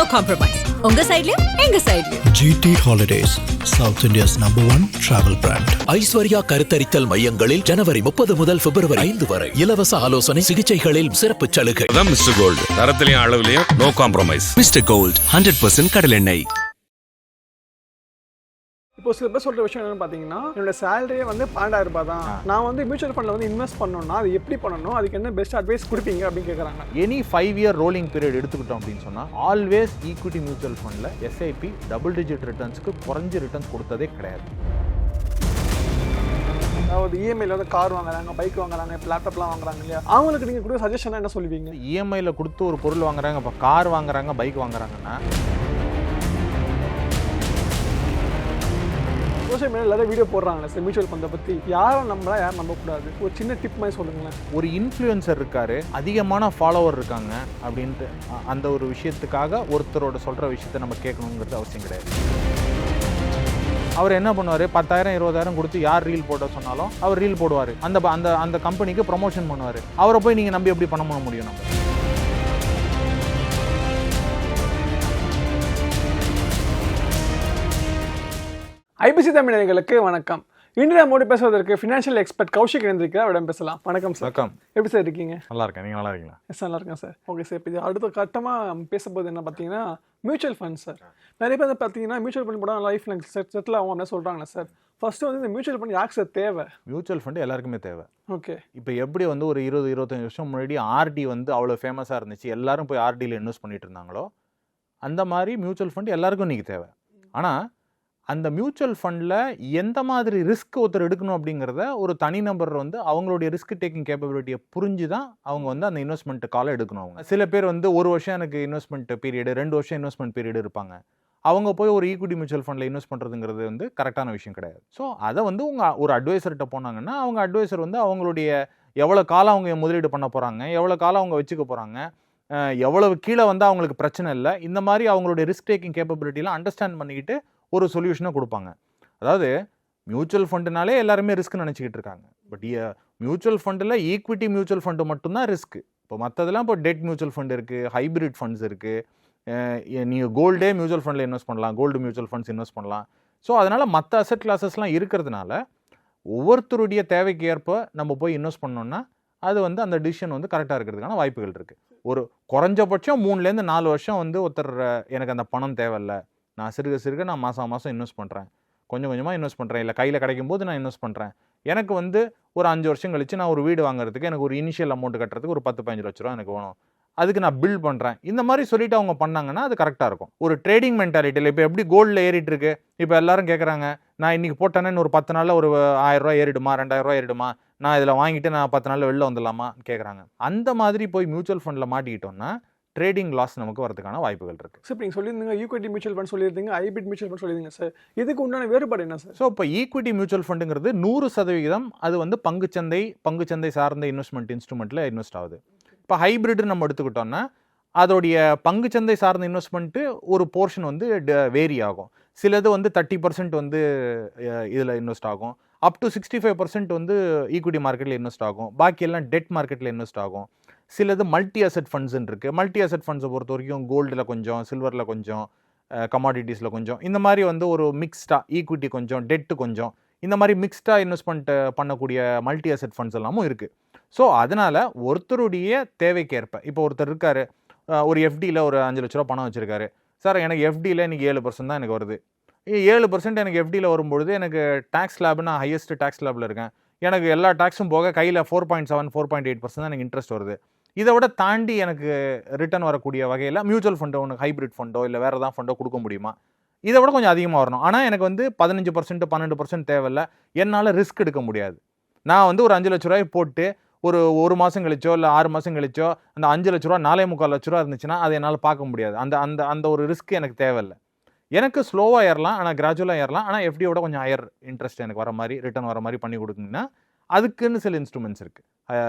No compromise. உங்க சைடுலயும் எங்க சைடுலயும். GT Holidays, South India's #1 travel brand. Aishwarya கருத்தரித்தல் மையங்களில் ஜனவரி 30 முதல் பிப்ரவரி 5 வரை இலவச ஆலோசனை சிகிச்சைகளில் சிறப்பு சலுகை. மிஸ்டர் கோல்டு தரத்திலையும் அளவுலயும் நோ காம்ப்ரமைஸ். மிஸ்டர் கோல்ட் 100% கடலெண்ணெய். இப்போ சில பேர் சொல்கிற விஷயம் என்னென்னு பார்த்தீங்கன்னா, என்னோட சேலரியே வந்து 12,000 ரூபாய் தான். நான் வந்து மியூச்சுவல் ஃபண்டில் வந்து இன்வெஸ்ட் பண்ணணும்னா அது எப்படி பண்ணணும், அதுக்கு என்ன பெஸ்ட் அட்வைஸ் கொடுப்பீங்க அப்படின்னு கேட்குறாங்க. எனி 5 இயர் ரோலிங் பீரியட் எடுத்துக்கிட்டோம் அப்படின்னு சொன்னால் ஆல்வேஸ் ஈக்விட்டி மியூச்சுவல் ஃபண்டில் எஸ்ஐபி டபுள் டிஜிட் ரிட்டர்ன்ஸ்க்கு குறைஞ்ச ரிட்டர்ன்ஸ் கொடுத்ததே கிடையாது. அதாவது இஎம்ஐயில் வந்து கார் வாங்குறாங்க, பைக் வாங்குறாங்க, இப்போ லேப்டாப்லாம் வாங்குறாங்க இல்லையா, அவங்களுக்கு நீங்கள் கொடுக்குற சஜஷனாக என்ன சொல்லுவீங்க? இஎம்ஐயில் கொடுத்து ஒரு பொருள் வாங்குறாங்க, இப்போ கார் வாங்குறாங்க, பைக் வாங்குறாங்கன்னா சோஷியல் மீடியா எல்லாரும் வீடியோ போடுறாங்களே சார் மியூச்சுவல் ஃபண்டை பற்றி, யாரும் நம்பலாம் யாரும் நம்பக்கூடாது, ஒரு சின்ன டிப் மாதிரி சொல்லுங்களேன். ஒரு இன்ஃப்ளூயன்சர் இருக்காரு, அதிகமான ஃபாலோவர் இருக்காங்க அப்படின்ட்டு அந்த ஒரு விஷயத்துக்காக ஒருத்தரோட சொல்கிற விஷயத்த நம்ம கேட்கணுங்கிறது அவசியம் கிடையாது. அவர் என்ன பண்ணுவார், 10,000 20,000 கொடுத்து யார் ரீல் போட சொன்னாலும் அவர் ரீல் போடுவார், அந்த அந்த அந்த கம்பெனிக்கு ப்ரொமோஷன் பண்ணுவார். அவரை போய் நீங்கள் நம்பி எப்படி பண்ண முடியும்? நம்ம ஐபிசி தமிழர்களுக்கு வணக்கம். இன்று நம்மோடு பேசுவதற்கு ஃபினான்ஷியல் எக்ஸ்பர்ட் கௌஷிக் இணைந்திருக்கிறார், அவரிடம் பேசலாம். வணக்கம் சார். வணக்கம். எப்படி சார் இருக்கீங்க? நல்லா இருக்கேன், நீங்கள் நல்லா இருக்கீங்களா? எஸ், நல்லா இருக்கேன் சார். ஓகே சார், இப்போ அடுத்த கட்டமாக பேசும்போது என்ன பார்த்தீங்கன்னா மியூச்சுவல் ஃபண்ட் சார். நிறைய பேர் பார்த்தீங்கன்னா மியூச்சுவல் ஃபண்ட் போட லைஃப்பில் செட்டில் ஆகும் அப்படின்னு சொல்கிறாங்களே சார். ஃபர்ஸ்ட் வந்து இந்த மியூச்சுவல் ஃபண்ட் யாருக்கு சார் தேவை? மியூச்சுவல் ஃபண்ட் எல்லாருக்குமே தேவை. ஓகே. இப்போ எப்படி வந்து ஒரு 20-25 வருஷம் முன்னாடி ஆர்டி வந்து அவ்வளோ ஃபேமஸாக இருந்துச்சு, எல்லாரும் போய் ஆர்டியில் இன்வெஸ்ட் பண்ணிட்டு இருந்தாங்களோ, அந்த மாதிரி மியூச்சுவல் ஃபண்ட் எல்லாருக்கும் இன்றைக்கி தேவை. ஆனால் அந்த மியூச்சுவல் ஃபண்டில் எந்த மாதிரி ரிஸ்க் ஒருத்தர் எடுக்கணும் அப்படிங்கிறத ஒரு தனிநபர் வந்து அவங்களுடைய ரிஸ்க் டேக்கிங் கேப்பபிலிட்டியை புரிஞ்சு தான் அவங்க வந்து அந்த இன்வெஸ்ட்மெண்ட் காலை எடுக்கணும். அவங்க சில பேர் வந்து 1 வருஷம் எனக்கு இன்வெஸ்ட்மெண்ட் பீரியடு, 2 வருஷம் இன்வெஸ்ட்மெண்ட் பீரியடு இருப்பாங்க. அவங்க போய் ஒரு ஈக்விட்டி மியூச்சுவல் ஃபண்டில் இன்வெஸ்ட் பண்ணுறதுங்கிறது வந்து கரெக்டான விஷயம் கிடையாது. ஸோ அதை வந்து ஒரு அட்வைசர்கிட்ட போனாங்கன்னா அவங்க அட்வைசர் வந்து அவங்களுடைய எவ்வளோ காலம் அவங்க முதலீடு பண்ண போகிறாங்க, எவ்வளோ காலம் அவங்க வச்சுக்க போகிறாங்க, எவ்வளவு கீழே வந்து அவங்களுக்கு பிரச்சனை இல்லை, இந்த மாதிரி அவங்களுடைய ரிஸ்க் டேக்கிங் கேப்பபிலிட்டிலாம் அண்டர்ஸ்டாண்ட் பண்ணிக்கிட்டு ஒரு சொல்யூஷனை கொடுப்பாங்க. அதாவது மியூச்சுவல் ஃபண்டுனாலே எல்லாருமே ரிஸ்க் நினச்சிக்கிட்டு இருக்காங்க. பட் மியூச்சுவல் ஃபண்டில் ஈக்விட்டி மியூச்சுவல் ஃபண்டு மட்டும்தான் ரிஸ்க். இப்போ மற்றதெல்லாம் இப்போ டெட் மியூச்சுவல் ஃபண்ட் இருக்குது, ஹைப்ரிட் ஃபண்ட்ஸ் இருக்குது, நீங்கள் கோல்டே மியூச்சுவல் ஃபண்டில் இன்வெஸ்ட் பண்ணலாம், கோல்டு மியூச்சுவல் ஃபண்ட்ஸ் இன்வெஸ்ட் பண்ணலாம். ஸோ அதனால் மற்ற அசெட் கிளாஸஸ்லாம் இருக்கிறதுனால ஒவ்வொருத்தருடைய தேவைக்கு ஏற்ப நம்ம போய் இன்வெஸ்ட் பண்ணோம்னா அது வந்து அந்த டிசிஷன் வந்து கரெக்டாக இருக்கிறதுக்கான வாய்ப்புகள் இருக்குது. ஒரு குறைஞ்சபட்சம் 3லேருந்து 4 வருஷம் வந்து ஒருத்தர் எனக்கு அந்த பணம் தேவையில்லை, நான் சிறுக நான் மாதம் இன்வெஸ்ட் பண்ணுறேன், கொஞ்சம் கொஞ்சமாக இன்வெஸ்ட் பண்ணுறேன், இல்லை கையில் கிடைக்கும் போது நான் இன்வெஸ்ட் பண்ணுறேன், எனக்கு வந்து ஒரு 5 வருஷம் கழிச்சு நான் ஒரு வீடு வாங்குறதுக்கு எனக்கு ஒரு இனிஷியல் அமௌண்ட் கட்டுறதுக்கு ஒரு 10-15 லட்ச ரூபா எனக்கு வேணும், அதுக்கு நான் பில்ட் பண்ணுறேன், இந்த மாதிரி சொல்லிட்டு அவங்க பண்ணாங்கன்னா அது கரெக்டாக இருக்கும். ஒரு ட்ரேடிங் மென்டாலிட்டியில் இப்போ எப்படி கோல்டில் ஏறிட்டு இருக்கு, இப்போ எல்லாரும் கேட்குறாங்க நான் இன்றைக்கி போட்டேன்னு ஒரு 10 நாளில் ஒரு 1000 ரூபா ஏறிடுமா, 2000 ரூபா ஏறிடுமா, நான் இதில் வாங்கிட்டு நான் 10 நாளில் வெளில வந்துடலாமா கேட்குறாங்க. அந்த மாதிரி போய் மியூச்சுவல் ஃபண்டில் மாட்டிக்கிட்டோம்னா ட்ரேடிங் லாஸ் நமக்கு வரதுக்கான வாய்ப்புகள் இருக்குது. சார் நீங்கள் சொல்லியிருந்தீங்க ஈக்விட்டி மியூச்சுவல் ஃபண்ட் சொல்லியிருந்தீங்க, ஹைபிரிட் மியூச்சுவல் ஃபண்ட் சொல்லியிருந்தீங்க சார். இதுக்கு உண்டான வேறுபாடு என்ன சார்? ஸோ இப்போ ஈக்விட்டி மியூச்சுவல் ஃபண்டுங்கிறது 100% அது வந்து பங்குச்சந்தை சார்ந்த இன்வெஸ்ட்மெண்ட் இன்ஸ்ட்ருமெண்ட்டில் இன்வெஸ்ட் ஆகுது. இப்போ ஹைபிரிட் நம்ம எடுத்துக்கிட்டோம்னா அதோடைய பங்குச்சந்தை சார்ந்த இன்வெஸ்ட்மெண்ட்டு ஒரு போர்ஷன் வந்து வேரி ஆகும். சிலது வந்து 30% வந்து இதில் இன்வெஸ்ட் ஆகும், அப் டு 65% வந்து ஈக்விட்டி மார்க்கெட்டில் இன்வெஸ்ட் ஆகும், பாக்கி எல்லாம் டெட் மார்க்கெட்டில் இன்வெஸ்ட் ஆகும். சிலது மல்டி அசெட் ஃபண்ட்ஸ்ன்னு இருக்குது. மல்டி அசெட் ஃபண்ட்ஸை பொறுத்த வரைக்கும் கோல்டில் கொஞ்சம், சில்வரில் கொஞ்சம், கமாடிட்டிஸில் கொஞ்சம், இந்த மாதிரி வந்து ஒரு மிக்ஸ்டாக ஈக்விட்டி கொஞ்சம், டெட்டு கொஞ்சம், இந்த மாதிரி மிக்ஸ்டாக இன்வெஸ்ட்மெண்ட் பண்ணக்கூடிய மல்டி அசெட் ஃபண்ட்ஸ் எல்லாமும் இருக்குது. ஸோ அதனால் ஒருத்தருடைய தேவைக்கேற்ப இப்போ ஒருத்தர் இருக்கார், ஒரு எஃப்டியில் ஒரு 5 லட்ச ரூபா பணம் வச்சுருக்காரு. சார் எனக்கு எஃப்டியில் இன்றைக்கி 7% தான் எனக்கு வருது, 7% எனக்கு எஃப்டியில் வரும்பொழுது எனக்கு டேக்ஸ் ஸ்லாப், நான் ஹையஸ்ட் டேக்ஸ் ஸ்லாபில் இருக்கேன், எனக்கு எல்லா டேக்ஸும் போக கையில் 4.7 4.8% தான் எனக்கு இன்ட்ரெஸ்ட் வருது, இதை விட தாண்டி எனக்கு ரிட்டர்ன் வரக்கூடிய வகையில் மியூச்சுவல் ஃபண்டோ ஒன்று ஹைப்ரிட் ஃபண்டோ இல்லை வேறு ஏதாவது ஃபண்டோ கொடுக்க முடியுமா, இதை விட கொஞ்சம் அதிகமாக வரணும், ஆனால் எனக்கு வந்து 15% 12% தேவையில்லை, என்னால் ரிஸ்க் எடுக்க முடியாது, நான் வந்து ஒரு 5 லட்ச ரூபாய் போட்டு ஒரு மாதம் கழிச்சோ இல்லை 6 மாதம் கழிச்சோ அந்த 5 லட்ச ரூபா 4.25 லட்ச ரூபா இருந்துச்சுன்னா அதை என்னால் பார்க்க முடியாது. அந்த ஒரு ரிஸ்க் எனக்கு தேவையில்லை. எனக்கு ஸ்லோவாக ஏறலாம், ஆனால் கிராஜுவலாக ஏறலாம், ஆனால் எஃப்டியோட கொஞ்சம் ஹையர் இன்ட்ரெஸ்ட் எனக்கு வர மாதிரி, ரிட்டர்ன் வர மாதிரி பண்ணி கொடுத்தீங்கன்னா அதுக்குன்னு சில இன்ஸ்ட்ருமெண்ட்ஸ் இருக்குது.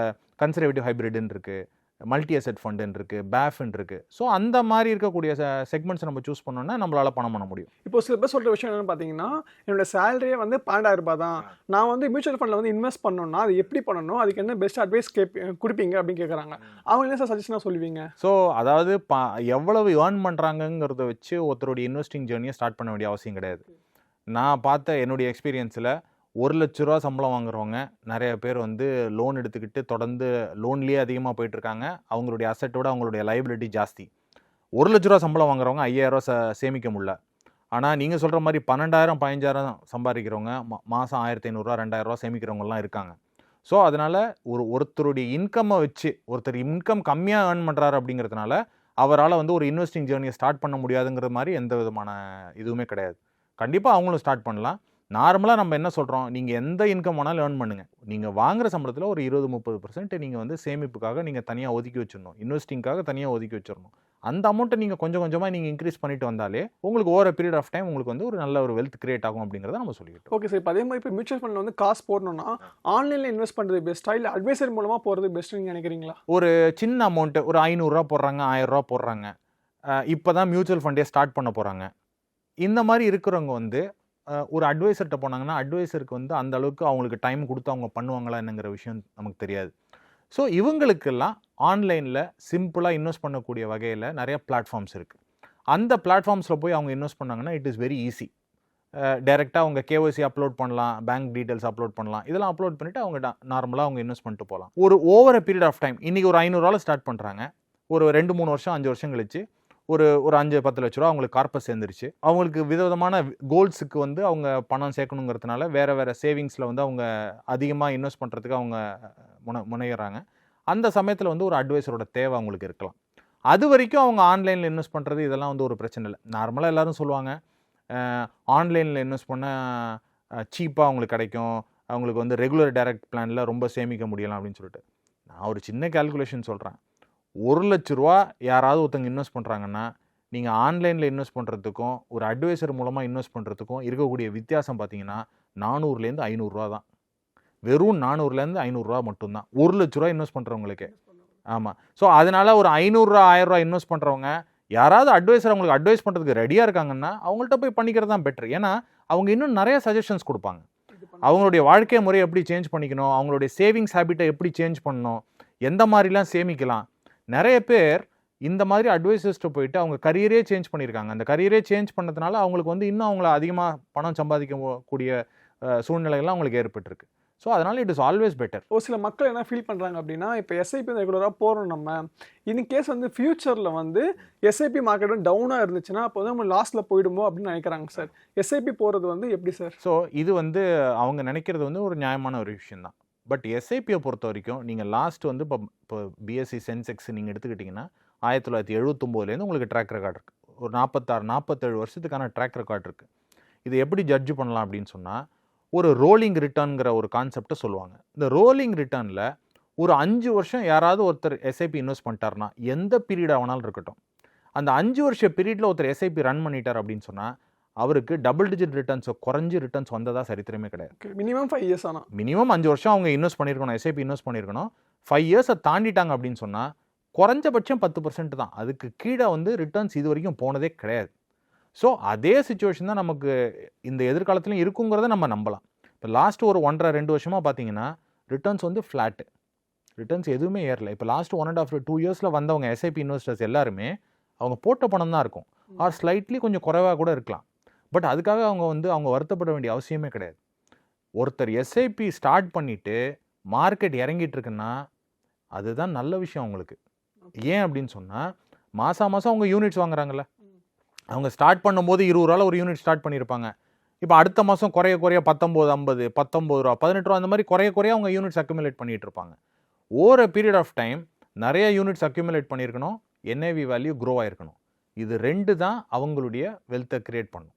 கன்சர்வேட்டிவ் ஹைப்ரிட்னு இருக்குது, மல்டி அசெட் ஃபண்டுன்னு இருக்குது, பேஃப்ன்னு இருக்குது. ஸோ அந்த மாதிரி இருக்கக்கூடிய செக்மெண்ட்ஸ் நம்ம சூஸ் பண்ணோன்னா நம்மளால் பணம் பண்ண முடியும். இப்போ சில பேர் சொல்கிற விஷயம் என்னென்னு பார்த்தீங்கன்னா, என்னோட சேலரியே வந்து 12,000 ரூபாய் தான், நான் வந்து மியூச்சுவல் ஃபண்டில் வந்து இன்வெஸ்ட் பண்ணணும்னா அது எப்படி பண்ணணும், அதுக்கு என்ன பெஸ்ட் அட்வைஸ் கொடுப்பீங்க அப்படின்னு கேட்குறாங்க. அவங்க என்ன சார் சஜஷனாக சொல்லுவீங்க? ஸோ அதாவது எவ்வளவு ஏர்ன் பண்ணுறாங்கங்கிறத வச்சு ஒருத்தருடைய இன்வெஸ்டிங் ஜேர்னியை ஸ்டார்ட் பண்ண வேண்டிய அவசியம் கிடையாது. நான் பார்த்த என்னுடைய எக்ஸ்பீரியன்ஸில் 1 லட்ச ரூபா சம்பளம் வாங்குறவங்க நிறைய பேர் வந்து லோன் எடுத்துக்கிட்டு தொடர்ந்து லோன்லேயே அதிகமாக போயிட்டுருக்காங்க. அவங்களுடைய அசெட்டோட அவங்களுடைய லைபிலிட்டி ஜாஸ்தி. 1 லட்ச ரூபா சம்பளம் வாங்குறவங்க 5,000 ரூபா சேமிக்க முடியல. ஆனால் நீங்கள் சொல்கிற மாதிரி 12,000 15,000 சம்பாதிக்கிறவங்க மாதம் 1,500 ரூபா 2,000 ரூபா சேமிக்கிறவங்கலாம் இருக்காங்க. ஸோ அதனால் ஒருத்தருடைய இன்கம்மை வச்சு ஒருத்தர் இன்கம் கம்மியாக ஏர்ன் பண்ணுறாரு அப்படிங்கிறதுனால அவரால் வந்து ஒரு இன்வெஸ்டிங் ஜேர்னியை ஸ்டார்ட் பண்ண முடியாதுங்கிற மாதிரி எந்த விதமான இதுவுமே கிடையாது. கண்டிப்பாக அவங்களும் ஸ்டார்ட் பண்ணலாம். நார்மலாக நம்ம என்ன சொல்கிறோம், நீங்கள் எந்த இன்கம் வேணாலும் ஏர்ன் பண்ணுங்கள். நீங்கள் வாங்குகிற சம்பளத்தில் ஒரு 20-30% நீங்கள் வந்து சேமிப்புக்காக நீங்கள் தனியாக ஒதுக்கி வச்சிடணும், இன்வெஸ்டிங்காக தனியாக ஒதுக்கி வச்சிடணும். அந்த அமௌண்ட்டை நீங்கள் கொஞ்சம் கொஞ்சமாக நீங்கள் இன்க்ரீஸ் பண்ணிட்டு வந்தாலே உங்களுக்கு ஓவர் பீரியட் ஆஃப் டைம் உங்களுக்கு வந்து ஒரு நல்ல ஒரு வெல்த் கிரியேட் ஆகும் அப்படிங்கிறத நம்ம சொல்லிக்கிட்டோம். Okay sir. இப்போ அதே மாதிரி இப்போ மியூச்சுவல் ஃபண்டில் வந்து காசு போடணும்னா ஆன்லைனில் இன்வெஸ்ட் பண்ணுறது பெஸ்ட்டா இல்லை அட்வைசர் மூலமாக போகிறது பெஸ்ட்டுன்னு நினைக்கிறீங்களா? ஒரு சின்ன அமௌண்ட்டு ஒரு 500 ரூபா போடுறாங்க, 1000 ரூபா போடுறாங்க, இப்போ தான் மியூச்சுவல் ஃபண்டே ஸ்டார்ட் பண்ண போகிறாங்க. இந்த மாதிரி இருக்கிறவங்க வந்து ஒரு அட்வைசர்கிட்ட போனாங்கன்னா அட்வைசருக்கு வந்து அந்த அளவுக்கு அவங்களுக்கு டைம் கொடுத்து அவங்க பண்ணுவாங்களா என்னங்கிற விஷயம் நமக்கு தெரியாது. ஸோ இவங்களுக்கெல்லாம் ஆன்லைனில் சிம்பிளாக இன்வெஸ்ட் பண்ணக்கூடிய வகையில் நிறைய பிளாட்ஃபார்ம்ஸ் இருக்குது. அந்த பிளாட்ஃபார்ம்ஸில் போய் அவங்க இன்வெஸ்ட் பண்ணாங்கன்னா இட் இஸ் வெரி ஈஸி. டைரெக்டாக அவங்க கேஒய்சி அப்லோட் பண்ணலாம், பேங்க் டீட்டெயில்ஸ் அப்லோட் பண்ணலாம். இதெல்லாம் அப்லோட் பண்ணிவிட்டு அவங்க நார்மலாக அவங்க இன்வெஸ்ட் பண்ணிட்டு போகலாம். ஒரு over a period of time இன்றைக்கி ஒரு 500 ரூபாவில் ஸ்டார்ட் பண்ணுறாங்க. ஒரு 2-3 வருஷம் 5 வருஷம் கழிச்சு ஒரு 5-10 லட்ச ரூபா அவங்களுக்கு கார்பஸ் சேர்ந்துருச்சு. அவங்களுக்கு விதவிதமான கோல்ஸுக்கு வந்து அவங்க பணம் சேர்க்கணுங்கிறதுனால வேறு சேவிங்ஸில் வந்து அவங்க அதிகமாக இன்வெஸ்ட் பண்ணுறதுக்கு அவங்க முனைகிறாங்க. அந்த சமயத்தில் வந்து ஒரு அட்வைசரோட தேவை அவங்களுக்கு இருக்கலாம். அது வரைக்கும் அவங்க ஆன்லைனில் இன்வெஸ்ட் பண்ணுறது இதெல்லாம் வந்து ஒரு பிரச்சனை இல்லை. நார்மலாக எல்லோரும் சொல்லுவாங்க ஆன்லைனில் இன்வெஸ்ட் பண்ணால் சீப்பாக அவங்களுக்கு கிடைக்கும், அவங்களுக்கு வந்து ரெகுலர் டைரக்ட் பிளானில் ரொம்ப சேமிக்க முடியலாம் அப்படின்னு சொல்லிட்டு. நான் ஒரு சின்ன கால்குலேஷன் சொல்கிறேன். 1 லட்ச ரூபா யாராவது ஒருத்தங்க இன்வெஸ்ட் பண்ணுறாங்கன்னா நீங்கள் ஆன்லைனில் இன்வெஸ்ட் பண்ணுறதுக்கும் ஒரு அட்வைசர் மூலமாக இன்வெஸ்ட் பண்ணுறதுக்கும் இருக்கக்கூடிய வித்தியாசம் பார்த்தீங்கன்னா 400லேருந்து 500 ரூபா தான். வெறும் 400லேருந்து 500 ரூபா மட்டும்தான் 1 லட்ச ரூபா இன்வெஸ்ட் பண்ணுறவங்களுக்கு. ஆமாம். ஸோ அதனால் ஒரு 500 ரூபா 1000 ரூபா இன்வெஸ்ட் பண்ணுறவங்க யாராவது அட்வைசர் அவங்களுக்கு அட்வைஸ் பண்ணுறதுக்கு ரெடியாக இருக்காங்கன்னா அவங்கள்ட்ட போய் பண்ணிக்கிறது தான் பெட்டர். ஏன்னா அவங்க இன்னும் நிறைய சஜஷன்ஸ் கொடுப்பாங்க. அவங்களுடைய வாழ்க்கை முறையை எப்படி சேஞ்ச் பண்ணிக்கணும், அவங்களுடைய சேவிங்ஸ் ஹேபிட்டை எப்படி சேஞ்ச் பண்ணணும், எந்த மாதிரிலாம் சேமிக்கலாம். நிறைய பேர் இந்த மாதிரி அட்வைசர்ஸ்ட்டு போயிட்டு அவங்க கரியரே சேஞ்ச் பண்ணியிருக்காங்க. அந்த கரியரே சேஞ்ச் பண்ணதுனால அவங்களுக்கு வந்து இன்னும் அவங்கள அதிகமாக பணம் சம்பாதிக்கக்கூடிய சூழ்நிலைகள்லாம் அவங்களுக்கு ஏற்பட்டிருக்கு. ஸோ அதனால் இட் இஸ் ஆல்வேஸ் பெட்டர். ஒரு சில மக்கள் என்ன ஃபீல் பண்ணுறாங்க அப்படின்னா, இப்போ எஸ்ஐபி ரெகுலராக போகிறோம் நம்ம, இன் கேஸ் வந்து ஃபியூச்சரில் வந்து எஸ்ஐபி மார்க்கெட் வந்து டவுனாக இருந்துச்சுன்னா அப்போ வந்து நம்ம லாஸ்ட்டில் போயிடுமோ அப்படின்னு நினைக்கிறாங்க சார். எஸ்ஐபி போகிறது வந்து எப்படி சார்? ஸோ இது வந்து அவங்க நினைக்கிறது வந்து ஒரு நியாயமான ஒரு விஷயம் தான். பட் எஸ்ஐபியை பொறுத்த வரைக்கும் நீங்கள் லாஸ்ட் வந்து இப்போ பிஎஸ்சி சென்செக்ஸ் நீங்கள் எடுத்துக்கிட்டிங்கன்னா 1979லேருந்து உங்களுக்கு ட்ராக் ரெக்கார்ட் இருக்குது. ஒரு 46-47 வருஷத்துக்கான ட்ராக் ரெக்கார்ட் இருக்குது. இது எப்படி ஜட்ஜ் பண்ணலாம் அப்படின்னு சொன்னால் ஒரு ரோலிங் ரிட்டர்னுங்கிற ஒரு கான்செப்டை சொல்லுவாங்க. இந்த ரோலிங் ரிட்டர்னில் ஒரு 5 வருஷம் யாராவது ஒருத்தர் எஸ்ஐபி இன்வெஸ்ட் பண்ணிட்டார்னா எந்த பீரியட் ஆனாலும் இருக்கட்டும், அந்த 5 வருஷ பீரியடில் ஒருத்தர் எஸ்ஐபி ரன் பண்ணிட்டார் அப்படின்னு சொன்னால் அவருக்கு டபுள் டிஜிட் ரிட்டர்ன்ஸோ குறைஞ்சி ரிட்டர்ன்ஸ் வந்ததாக சரித்திரமே கிடையாது. மினிமம் 5 இயர்ஸ் ஆனால் மினிமம் 5 வருஷம் அவங்க இன்வெஸ்ட் பண்ணியிருக்கணும், எஸ்ஐபி இன்வெஸ்ட் பண்ணியிருக்கணும். 5 இயர்ஸை தாண்டிட்டாங்க அப்படின்னு சொன்னால் குறைஞ்சபட்சம் 10% தான். அதுக்கு கீழே வந்து ரிட்டர்ன்ஸ் இது வரைக்கும் போனதே கிடையாது. ஸோ அதே சுச்சுவேஷன் தான் நமக்கு இந்த எதிர்காலத்துலையும் இருக்குங்கிறத நம்ம நம்பலாம். இப்போ லாஸ்ட் ஒரு 1.5-2 வருஷமாக பார்த்தீங்கன்னா ரிட்டர்ன்ஸ் வந்து ஃப்ளாட்டு, ரிட்டர்ன்ஸ் எதுவுமே ஏறல. இப்போ லாஸ்ட் 1.5-2 இயர்ஸில் வந்தவங்க எஸ்ஐபி இன்வெஸ்டர்ஸ் எல்லாருமே அவங்க போட்ட பணம் தான் இருக்கும், ஆர் ஸ்லைட்லி கொஞ்சம் குறைவாக கூட இருக்கலாம். பட் அதுக்காக அவங்க வருத்தப்பட வேண்டிய அவசியமே கிடையாது. ஒருத்தர் எஸ்ஐபி ஸ்டார்ட் பண்ணிவிட்டு மார்க்கெட் இறங்கிட்டு இருக்குன்னா அதுதான் நல்ல விஷயம் அவங்களுக்கு. ஏன் அப்படின்னு சொன்னால் மாதம் அவங்க யூனிட்ஸ் வாங்குறாங்கல்ல, அவங்க ஸ்டார்ட் பண்ணும்போது 20 ரூபாவில் ஒரு யூனிட் ஸ்டார்ட் பண்ணியிருப்பாங்க. இப்போ அடுத்த மாதம் குறைய 19.50, 19 ரூபா, 18 ரூபா, அந்த மாதிரி குறைய அவங்க யூனிட்ஸ் அக்யூமுலேட் பண்ணிகிட்டு இருப்பாங்க. ஓவர் பீரியட் ஆஃப் டைம் நிறைய யூனிட்ஸ் அக்யூமுலேட் பண்ணியிருக்கணும், என்ஏவி வேல்யூ க்ரோ ஆகிருக்கணும். இது 2 தான் அவங்களுடைய வெல்த்தை கிரியேட் பண்ணும்.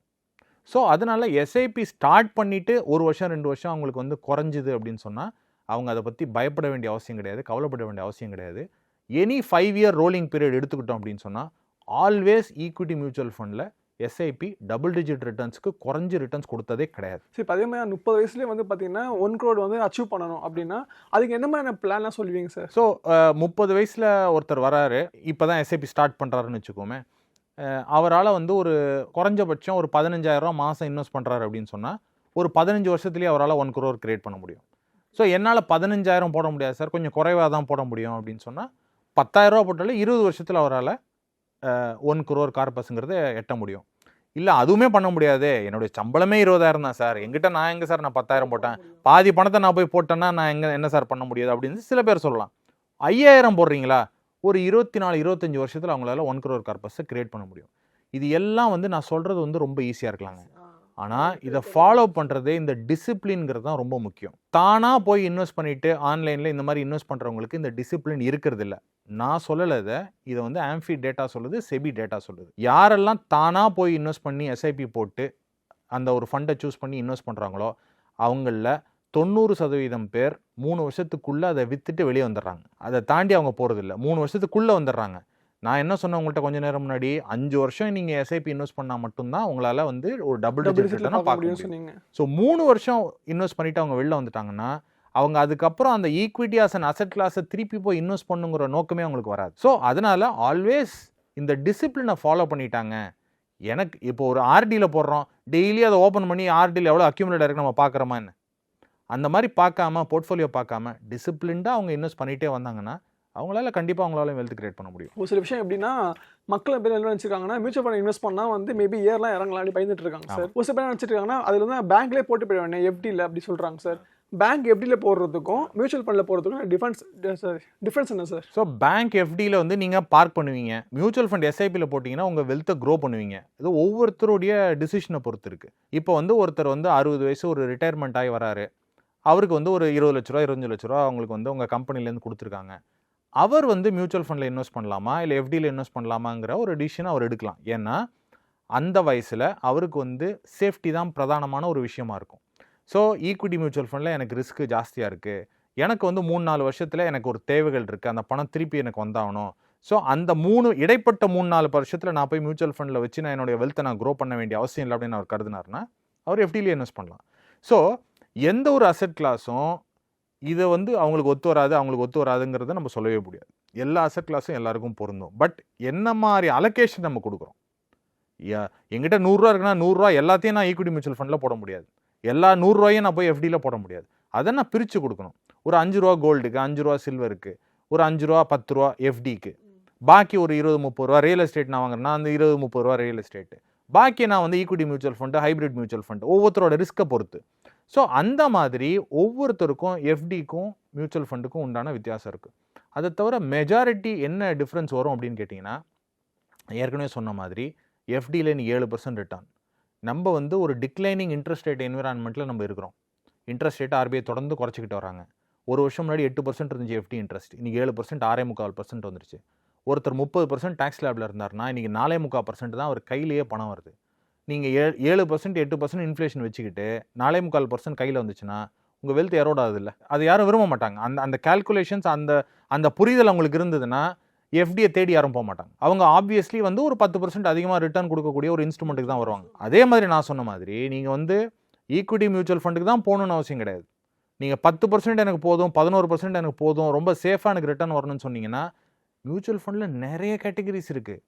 ஸோ அதனால் எஸ்ஐபி ஸ்டார்ட் பண்ணிவிட்டு 1 வருஷம் 2 வருஷம் அவங்களுக்கு வந்து குறைஞ்சிது அப்படின்னு சொன்னால் அவங்க அதை பற்றி பயப்பட வேண்டிய அவசியம் கிடையாது, கவலைப்பட வேண்டிய அவசியம் கிடையாது. எனி 5 இயர் ரோலிங் பீரியட் எடுத்துக்கிட்டோம் அப்படின்னு சொன்னால் ஆல்வேஸ் ஈக்விட்டி மியூச்சுவல் ஃபண்டில் எஸ்ஐபி டபுள் டிஜிட் ரிட்டர்ன்ஸ்க்கு குறைஞ்ச ரிட்டர்ன்ஸ் கொடுத்ததே கிடையாது. சரி, இப்போ அதே மாதிரி 30 வயசுலேயே வந்து பார்த்தீங்கன்னா 1 crore வந்து அச்சீவ் பண்ணணும் அப்படின்னா அதுக்கு என்ன மாதிரியான பிளான்லாம் சொல்லுவீங்க சார்? ஸோ 30 வயசில் ஒருத்தர் வராரு, இப்போ தான் எஸ்ஐபி ஸ்டார்ட் பண்ணுறாருன்னு வச்சுக்கோமே, அவரால் வந்து ஒரு குறைஞ்சபட்சம் ஒரு 15,000 மாதம் இன்வெஸ்ட் பண்ணுறாரு அப்படின்னு சொன்னால் ஒரு 15 வருஷத்துலேயே அவரால் 1 crore கிரியேட் பண்ண முடியும். ஸோ என்னால் 15,000 போட முடியாது சார், கொஞ்சம் குறைவாக தான் போட முடியும் அப்படின்னு சொன்னால் 10,000 போட்டாலே 20 வருஷத்தில் அவரால் 1 crore கார்பஸ்ங்கிறத எட்ட முடியும். இல்லை அதுவுமே பண்ண முடியாது, என்னுடைய சம்பளமே 20,000 தான் சார், எங்கிட்ட நான் எங்கே சார் நான் 10,000 போட்டேன், பாதி பணத்தை நான் போய் போட்டேன்னா நான் என்ன சார் பண்ண முடியாது அப்படின்னு சில பேர் சொல்லலாம். 5,000 போடுறீங்களா, ஒரு 24-25 வருஷத்தில் அவங்களால 1 crore கார்பஸை கிரியேட் பண்ண முடியும். இது எல்லாம் வந்து நான் சொல்கிறது வந்து ரொம்ப ஈஸியாக இருக்கலாங்க. ஆனால் இதை ஃபாலோ பண்ணுறது இந்த டிசிப்ளின்ங்கிறது தான் ரொம்ப முக்கியம். தானாக போய் இன்வெஸ்ட் பண்ணிவிட்டு ஆன்லைனில் இந்த மாதிரி இன்வெஸ்ட் பண்ணுறவங்களுக்கு இந்த டிசிப்ளின் இருக்கிறது இல்லை. நான் சொல்லலை இதை வந்து ஆம்ஃபி டேட்டா சொல்லுது, செபி டேட்டா சொல்லுது. யாரெல்லாம் தானாக போய் இன்வெஸ்ட் பண்ணி எஸ்ஐபி போட்டு அந்த ஒரு ஃபண்டை சூஸ் பண்ணி இன்வெஸ்ட் பண்ணுறாங்களோ அவங்களில் 90% பேர் 3 வருஷத்துக்குள்ளே அதை விற்றுட்டு வெளியே வந்துடுறாங்க. அதை தாண்டி அவங்க போகிறதில்ல, 3 வருஷத்துக்குள்ளே வந்துடுறாங்க. நான் என்ன சொன்னேன் உங்கள்கிட்ட கொஞ்ச நேரம் முன்னாடி, 5 வருஷம் நீங்கள் எஸ்ஐபி இன்வெஸ்ட் பண்ணால் மட்டும்தான் உங்களால் வந்து ஒரு டபுள் டிஜிட் ரிட்டர்னை பார்க்க முடியும். ஸோ 3 வருஷம் இன்வெஸ்ட் பண்ணிவிட்டு அவங்க வெளில வந்துட்டாங்கன்னா அவங்க அதுக்கப்புறம் அந்த ஈக்விட்டி ஆஸ் அன் அசெட் கிளாஸை திருப்பி போய் இன்வெஸ்ட் பண்ணுங்கிற நோக்கமே அவங்களுக்கு வராது. ஸோ அதனால் ஆல்வேஸ் இந்த டிசிப்ளினை ஃபாலோ பண்ணிட்டாங்க. எனக்கு இப்போ ஒரு ஆர்டியில் போடுறோம், டெய்லி அதை ஓப்பன் பண்ணி ஆர்டியில் எவ்வளோ அக்யூமுலேட் இருக்குது நம்ம பார்க்குறோமா என்ன, அந்த மாதிரி பார்க்காம போர்ட்ஃபோலியோ பார்க்காம டிசிப்ளின்டாக அவங்க இன்வெஸ்ட் பண்ணிகிட்டே வந்தாங்கன்னா அவங்களால கண்டிப்பாக அவங்களால வெல்த் கிரியேட் பண்ண முடியும். ஒரு சில விஷயம் எப்படின்னா மக்கள் பேர் என்ன நினச்சிருக்காங்கன்னா மியூச்சுவல் ஃபண்ட் இன்வெஸ்ட் பண்ணால் வந்து மேபி ஏர்லாம் இறங்கலாம் அப்படி பயந்துட்டு இருக்காங்க சார். ஒரு சில பேர் நினச்சிருக்காங்கன்னா அதில் வந்து பேங்க்லேயே போட்டு போயிடுவாங்க எஃப்டியில் அப்படி சொல்கிறாங்க சார். பேங்க் எஃப்டியில் போடுறதுக்கும் மியூச்சுவல் ஃபண்டில் போடுறதுக்கும் டிஃபரன்ஸ் என்ன சார்? ஸோ பேங்க் எஃப்டியில் வந்து நீங்கள் பார்க் பண்ணுவீங்க, மியூச்சுவல் ஃபண்ட் எஸ்ஐபியில் போட்டிங்கன்னா உங்கள் வெல்த்தை க்ரோ பண்ணுவீங்க. இது ஒவ்வொருத்தருடைய டிசிஷனை பொறுத்து இருக்குது. இப்போ வந்து ஒருத்தர் வந்து 60 வயசு ஒரு ரிட்டையர்மெண்ட் ஆகி வராரு, அவருக்கு வந்து ஒரு 20 லட்ச ரூபா 25 லட்ச ரூபா அவங்களுக்கு வந்து உங்கள் கம்பெனிலேருந்து கொடுத்துருக்காங்க. அவர் வந்து மியூச்சுவல் ஃபண்டில் இன்வெஸ்ட் பண்ணலாமா இல்லை எஃப்டியில் இன்வெஸ்ட் பண்ணலாமாங்கிற ஒரு டிசிஷன் அவர் எடுக்கலாம். ஏன்னா அந்த வயசில் அவருக்கு வந்து சேஃப்டி தான் பிரதானமான ஒரு விஷயமா இருக்கும். ஸோ ஈக்விட்டி மியூச்சுவல் ஃபண்டில் எனக்கு ரிஸ்க்கு ஜாஸ்தியாக இருக்குது, எனக்கு வந்து 3-4 வருஷத்தில் எனக்கு ஒரு தேவைகள் இருக்குது, அந்த பணம் திருப்பி எனக்கு வந்தாகணும். ஸோ அந்த இடைப்பட்ட 3-4 வருஷத்தில் நான் போய் மியூச்சுவல் ஃபண்டில் வச்சு நான் என்னுடைய வெல்த்தை நான் க்ரோ பண்ண வேண்டிய அவசியம் இல்லை அப்படின்னு அவர் கருதினார்னா அவர் எஃப்டிலேயே இன்வெஸ்ட் பண்ணலாம். ஸோ எந்த ஒரு அசெட் கிளாஸும் இதை வந்து அவங்களுக்கு ஒத்து வராதுங்கிறத நம்ம சொல்லவே முடியாது. எல்லா அசெட் கிளாஸும் எல்லாருக்கும் பொருந்தும். பட் என்ன மாதிரி அலோகேஷன் நம்ம கொடுக்குறோம், எங்கிட்ட 100 ரூபா இருக்குன்னா 100 ரூபா எல்லாத்தையும் நான் ஈக்விட்டி மியூச்சுவல் ஃபண்டில் போட முடியாது, எல்லா 100 ரூபாயும் நான் போய் எஃப்டியில் போட முடியாது. அதை நான் பிரித்து கொடுக்கணும். ஒரு 5 ரூபா கோல்டுக்கு, 5 ரூபா சில்வருக்கு, ஒரு 5 ரூபா 10 ரூபா எஃப்டிக்கு, பாக்கி ஒரு 20-30 ரூபா ரியல் எஸ்டேட் நான் வாங்குறேன்னா அந்த 20-30 ரூபா ரியல் எஸ்டேட்டு, பாக்கி நான் வந்து equity mutual fund, hybrid mutual fund, ஒவ்வொருத்தரோட ரிஸ்க்கை பொறுத்து. ஸோ அந்த மாதிரி ஒவ்வொருத்தருக்கும் எஃப்டிக்கும் மியூச்சுவல் ஃபண்டுக்கும் உண்டான வித்தியாசம் இருக்குது. அதை தவிர மெஜாரிட்டி என்ன டிஃப்ரென்ஸ் வரும் அப்படின்னு கேட்டிங்கன்னா, ஏற்கனவே சொன்ன மாதிரி எஃப்டியில் நீ 7% ரிட்டர்ன், நம்ம வந்து ஒரு டிக்ளைனிங் இன்ட்ரெஸ்ட் ரேட் என்விரான்மெண்ட்டில் நம்ம இருக்கிறோம். இன்ட்ரெஸ்ட் ரேட்டை ஆர்பிஐ தொடர்ந்து குறைச்சிக்கிட்டு வராங்க. ஒரு வருஷம் முன்னாடி 8% இருந்துச்சு எஃப்டி இன்ட்ரெஸ்ட், இன்றைக்கி 7%, 6.25% வந்துருச்சு. ஒருத்தர் 30% டேக்ஸ் லேபில் இருந்தார்னா இன்றைக்கி 4.25% தான் அவர் கையிலேயே பணம் வருது. நீங்கள் 7%, 8% இன்ஃப்ளேஷன் வச்சுக்கிட்டு 4.25% கையில் வந்துச்சுன்னா உங்கள் வெல்த் எரோடாது இல்லை, அது யாரும் விரும்ப மாட்டாங்க. அந்த கால்குலேஷன்ஸ் அந்த புரிதல் அவங்களுக்கு இருந்ததுன்னா எஃப்டியை தேடி யாரும் போக மாட்டாங்க. அவங்க ஆப்வியஸ்லி வந்து ஒரு 10% அதிகமாக ரிட்டர்ன் கொடுக்கக்கூடிய ஒரு இன்ஸ்ட்ருமெண்ட்டுக்கு தான் வருவாங்க. அதே மாதிரி நான் சொன்ன மாதிரி நீங்கள் வந்து ஈக்விட்டி மியூச்சுவல் ஃபண்டுக்கு தான் போகணுன்னு அவசியம் கிடையாது. நீங்கள் 10% எனக்கு போதும், 11% எனக்கு போதும், ரொம்ப சேஃபாக எனக்கு ரிட்டர்ன் வரணும்னு சொன்னீங்கன்னா மியூச்சுவல் ஃபண்டில் நிறைய கேட்டகரிஸ் இருக்குது.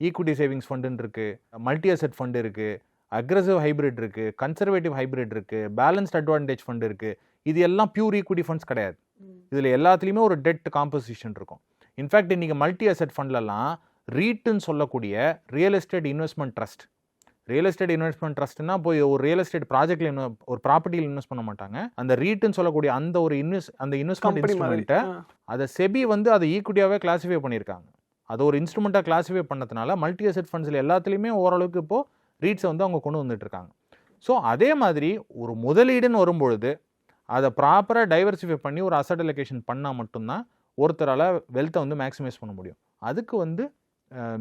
ஈக்விட்டி சேவிங்ஸ் ஃபண்டுன்னு இருக்குது, மல்டி அசெட் ஃபண்டு இருக்குது, அக்ரெசிவ் ஹைப்ரிட் இருக்குது, கன்சர்வேட்டிவ் ஹைப்ரிட் இருக்குது, பேலன்ஸ்ட் அட்வான்டேஜ் ஃபண்டு இருக்குது. இது எல்லாம் பியூர் ஈக்விட்டி ஃபண்ட்ஸ் கிடையாது. இதில் எல்லாத்துலேயுமே ஒரு டெட் காம்போசிஷன் இருக்கும். இன்ஃபேக்ட் இன்றைக்கி மல்டி அசெட் ஃபண்ட்லலாம் ரீட்டுன்னு சொல்லக்கூடிய real estate investment trust, real estate investment ட்ரஸ்ட்னா போய் ஒரு ரியல் எஸ்டேட் ப்ராஜெக்டில் ஒரு ப்ராப்பர்ட்டியில் இன்வெஸ்ட் பண்ண மாட்டாங்க. அந்த ரீட்டுன்னு சொல்லக்கூடிய அந்த ஒரு இன்வெஸ்ட்மெண்ட் இன்ஸ்ட்ருமெண்ட்டை அதை செபி வந்து அதை ஈக்விட்டியாகவே கிளாஸிஃபை பண்ணியிருக்காங்க. அது ஒரு இன்ஸ்ட்ருமெண்ட்டாக கிளாஸிஃபை பண்ணதுனால மல்டி அசெட் ஃபண்ட்ஸில் எல்லாத்துலேயுமே ஓரளவுக்கு இப்போது ரீட்ஸை வந்து அவங்க கொண்டு வந்துட்டு இருக்காங்க. ஸோ அதே மாதிரி ஒரு முதலீடுன்னு வரும்பொழுது அதை ப்ராப்பராக டைவர்சிஃபை பண்ணி ஒரு அசட் அலோகேஷன் பண்ணால் மட்டும்தான் ஒருத்தரால் வெல்த்தை வந்து மேக்ஸிமைஸ் பண்ண முடியும். அதுக்கு வந்து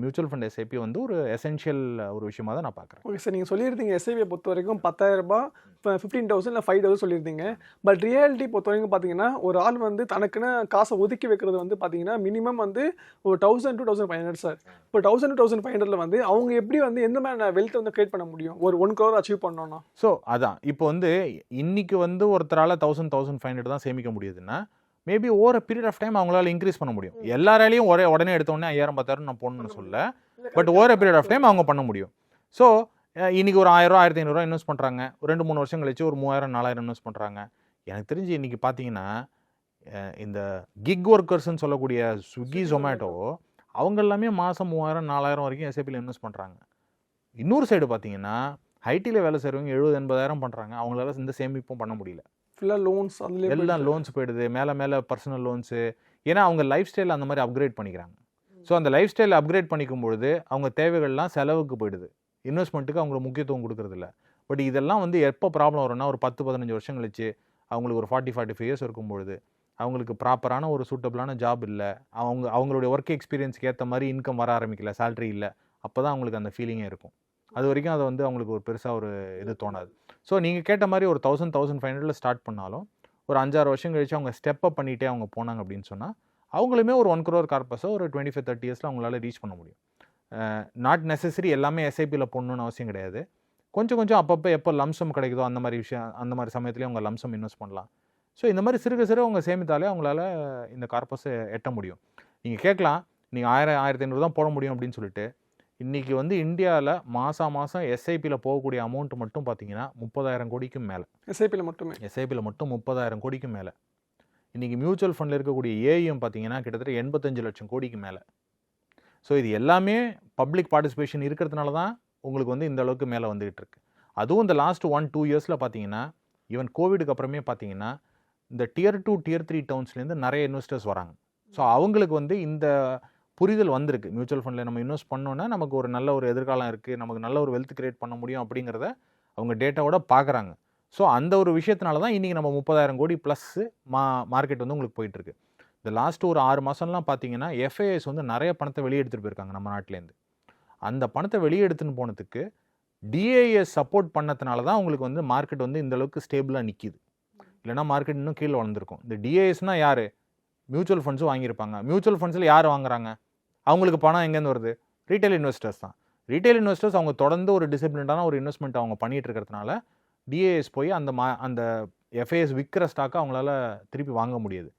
மியூச்சுவல் ஃபண்ட் எஸ்ஐபி வந்து ஒரு எசென்ஷியல் ஒரு விஷயமாக தான் நான் பார்க்குறேன். ஓகே சார், நீங்கள் சொல்லியிருந்தீங்க எஸ்ஐபியை பொறுத்த வரைக்கும் 10,000 ரூபாய் 15,000 இல்லை 5,000 சொல்லியிருந்தீங்க. பட் ரியாலிட்டி பொறுத்த வரைக்கும் பார்த்தீங்கன்னா ஒரு ஆள் வந்து தனக்குன்னு காசை ஒதுக்கி வைக்கிறது வந்து பார்த்தீங்கன்னா மினிமம் வந்து ஒரு 1,000 to 1,500 சார். இப்போ 1,000 to 1,500ல வந்து அவங்க எப்படி வந்து எந்த மாதிரி வெல்த் வந்து கிரியேட் பண்ண முடியும் ஒரு 1 crore அச்சீவ் பண்ணோம்னா? ஸோ அதான் இப்போ வந்து இன்னைக்கு வந்து ஒருத்தரால் 1,500 தான் சேமிக்க முடியுதுன்னா maybe over period of time அவங்களால இன்க்ரீஸ் பண்ண முடியும். எல்லாராலையும் உடனே எடுத்தோடனே 5,000 10,000 நான் போடணும்னு சொல்ல, but over period of time அவங்க பண்ண முடியும். ஸோ இன்னைக்கு ஒரு 1,000 1,500 இன்வெஸ்ட் பண்ணுறாங்க, ஒரு 2-3 வருஷம் கழிச்சு ஒரு 3,000 4,000 இன்வெஸ்ட் பண்ணுறாங்க. எனக்கு தெரிஞ்சு இன்னைக்கு பார்த்தீங்கன்னா இந்த கிக் ஒர்க்கர்ஸ்ன்னு சொல்லக்கூடிய ஸ்விக்கி ஜொமேட்டோ அவங்க எல்லாமே மாதம் 3,000 4,000 வரைக்கும் எஸ்ஐபியில் இன்வெஸ்ட் பண்ணுறாங்க. இன்னொரு சைடு பார்த்தீங்கன்னா ஐடியில் வேலை செய்கிறவங்க 70-80,000 பண்ணுறாங்க. அவங்களால இந்த சேமிப்பும் பண்ண முடியல. ஃபுல்லாக லோன்ஸ் எல்லாம் லோன்ஸ் போயிடுது, மேலே பர்சனல் லோன்ஸு. ஏன்னா அவங்க லைஃப் ஸ்டைல் அந்த மாதிரி அப்கிரேட் பண்ணிக்கிறாங்க. ஸோ அந்த லைஃப் ஸ்டைல் அப்கிரேட் பண்ணிக்கும் பொழுது அவங்க தேவைகள்லாம் செலவுக்கு போயிடுது, இன்வெஸ்ட்மெண்ட்டுக்கு அவங்களுக்கு முக்கியத்துவம் கொடுக்குறதில்ல. பட் இதெல்லாம் வந்து எப்போ ப்ராப்ளம் வரும்னா ஒரு 10-15 வருஷம் கழிச்சு அவங்களுக்கு ஒரு 40-45 இயர்ஸ் இருக்கும்பொழுது அவங்களுக்கு ப்ராப்பரான ஒரு சூட்டபிளான ஜாப் இல்லை, அவங்களுடைய ஒர்க் எக்ஸ்பீரியன்ஸ்க்கு ஏற்ற மாதிரி இன்கம் வர ஆரம்பிக்கல, சேலரி இல்லை, அப்போ தான் அவங்களுக்கு அந்த ஃபீலிங்கே இருக்கும். அது வரைக்கும் அதை வந்து அவங்களுக்கு ஒரு பெருசாக ஒரு இது தோணாது. ஸோ நீங்கள் கேட்ட மாதிரி ஒரு 1,000-1,500 ஸ்டார்ட் பண்ணாலும் ஒரு 5-6 வருஷம் கழிச்சு அவங்க ஸ்டெப் அப் பண்ணிகிட்டே அவங்க போனாங்க அப்படின்னு சொன்னால் அவங்களுமே ஒரு 1 crore கார்பஸை ஒரு 25-30 இயர்ஸில் அவங்களால ரீச் பண்ண முடியும். நாட் நெசசரி எல்லாமே எஸ்ஐபியில் போடணுன்னு அவசியம் கிடையாது. கொஞ்சம் அப்பப்போ எப்போ லம்சம் கிடைக்குதோ அந்த மாதிரி விஷயம், அந்த மாதிரி சமயத்துலேயே அவங்க லம்சம் இன்வெஸ்ட் பண்ணலாம். ஸோ இந்த மாதிரி சிறு அவங்க சேமித்தாலே அவங்களால இந்த கார்பஸை எட்ட முடியும். நீங்கள் கேட்கலாம், நீங்கள் 1,000-1,500 தான் போட முடியும் அப்படின்னு சொல்லிட்டு. இன்றைக்கி வந்து இந்தியாவில் மாதம் எஸ்ஐபியில் போகக்கூடிய அமௌண்ட் மட்டும் பார்த்தீங்கன்னா 30,000 கோடிக்கும் மேலே. எஸ்ஐபியில் மட்டும் 30,000 கோடிக்கும் மேலே. இன்றைக்கி மியூச்சுவல் ஃபண்டில் இருக்கக்கூடிய ஏஎம் பார்த்தீங்கன்னா கிட்டத்தட்ட 85 லட்சம் கோடிக்கு மேலே. ஸோ இது எல்லாமே பப்ளிக் பார்ட்டிசிபேஷன் இருக்கிறதுனால தான் உங்களுக்கு வந்து இந்த அளவுக்கு மேலே வந்துகிட்டு இருக்கு. அதுவும் இந்த லாஸ்ட் 1-2 இயர்ஸில் பார்த்தீங்கன்னா ஈவன் கோவிடுக்கு அப்புறமே பார்த்தீங்கன்னா இந்த Tier 2 Tier 3 டவுன்ஸ்லேருந்து நிறைய இன்வெஸ்டர்ஸ் வராங்க. ஸோ அவங்களுக்கு வந்து இந்த புரிதல் வந்திருக்கு, மியூச்சுவல் ஃபண்டில் நம்ம இன்வெஸ்ட் பண்ணோன்னா நமக்கு ஒரு நல்ல ஒரு எதிர்காலம் இருக்குது, நமக்கு நல்ல ஒரு வெல்த் கிரியேட் பண்ண முடியும் அப்படிங்கிறத அவங்க டேட்டாவோட பார்க்குறாங்க. ஸோ அந்த ஒரு விஷயத்தினால தான் இன்றைக்கி நம்ம 30,000 கோடி ப்ளஸ்ஸு மார்க்கெட் வந்து உங்களுக்கு போயிட்டுருக்கு. இந்த லாஸ்ட்டு ஒரு 6 மாதம்லாம் பார்த்தீங்கன்னா எஃப்ஐஎஸ் வந்து நிறைய பணத்தை வெளியே எடுத்துகிட்டு போயிருக்காங்க நம்ம நாட்டிலேருந்து. அந்த பணத்தை வெளியே எடுத்துன்னு போனதுக்கு டிஏஎஸ் சப்போர்ட் பண்ணதுனால தான் உங்களுக்கு வந்து மார்க்கெட் வந்து இந்த அளவுக்கு ஸ்டேபிளாக நிற்கிது. இல்லைனா மார்க்கெட் இன்னும் கீழே வளர்ந்துருக்கும். இந்த டிஏஎஸ்னால் யார்? மியூச்சுவல் ஃபண்ட்ஸும் வாங்கியிருப்பாங்க. மியூச்சுவல் ஃபண்ட்ஸில் யார் வாங்குறாங்க? அவங்களுக்கு பணம் எங்கேருந்து வருது? ரீட்டைல் இன்வெஸ்டர்ஸ் தான். ரீட்டைல் இன்வெஸ்டர்ஸ் அவங்க தொடர்ந்து ஒரு டிசிப்ளின்டான ஒரு இன்வெஸ்ட்மெண்ட் அவங்க பண்ணிகிட்டு இருக்கிறதுனால டிஏஎஸ் போய் அந்த எஃப்ஐஎஸ் விற்கிற ஸ்டாக்கை அவங்களால திருப்பி வாங்க முடியாது.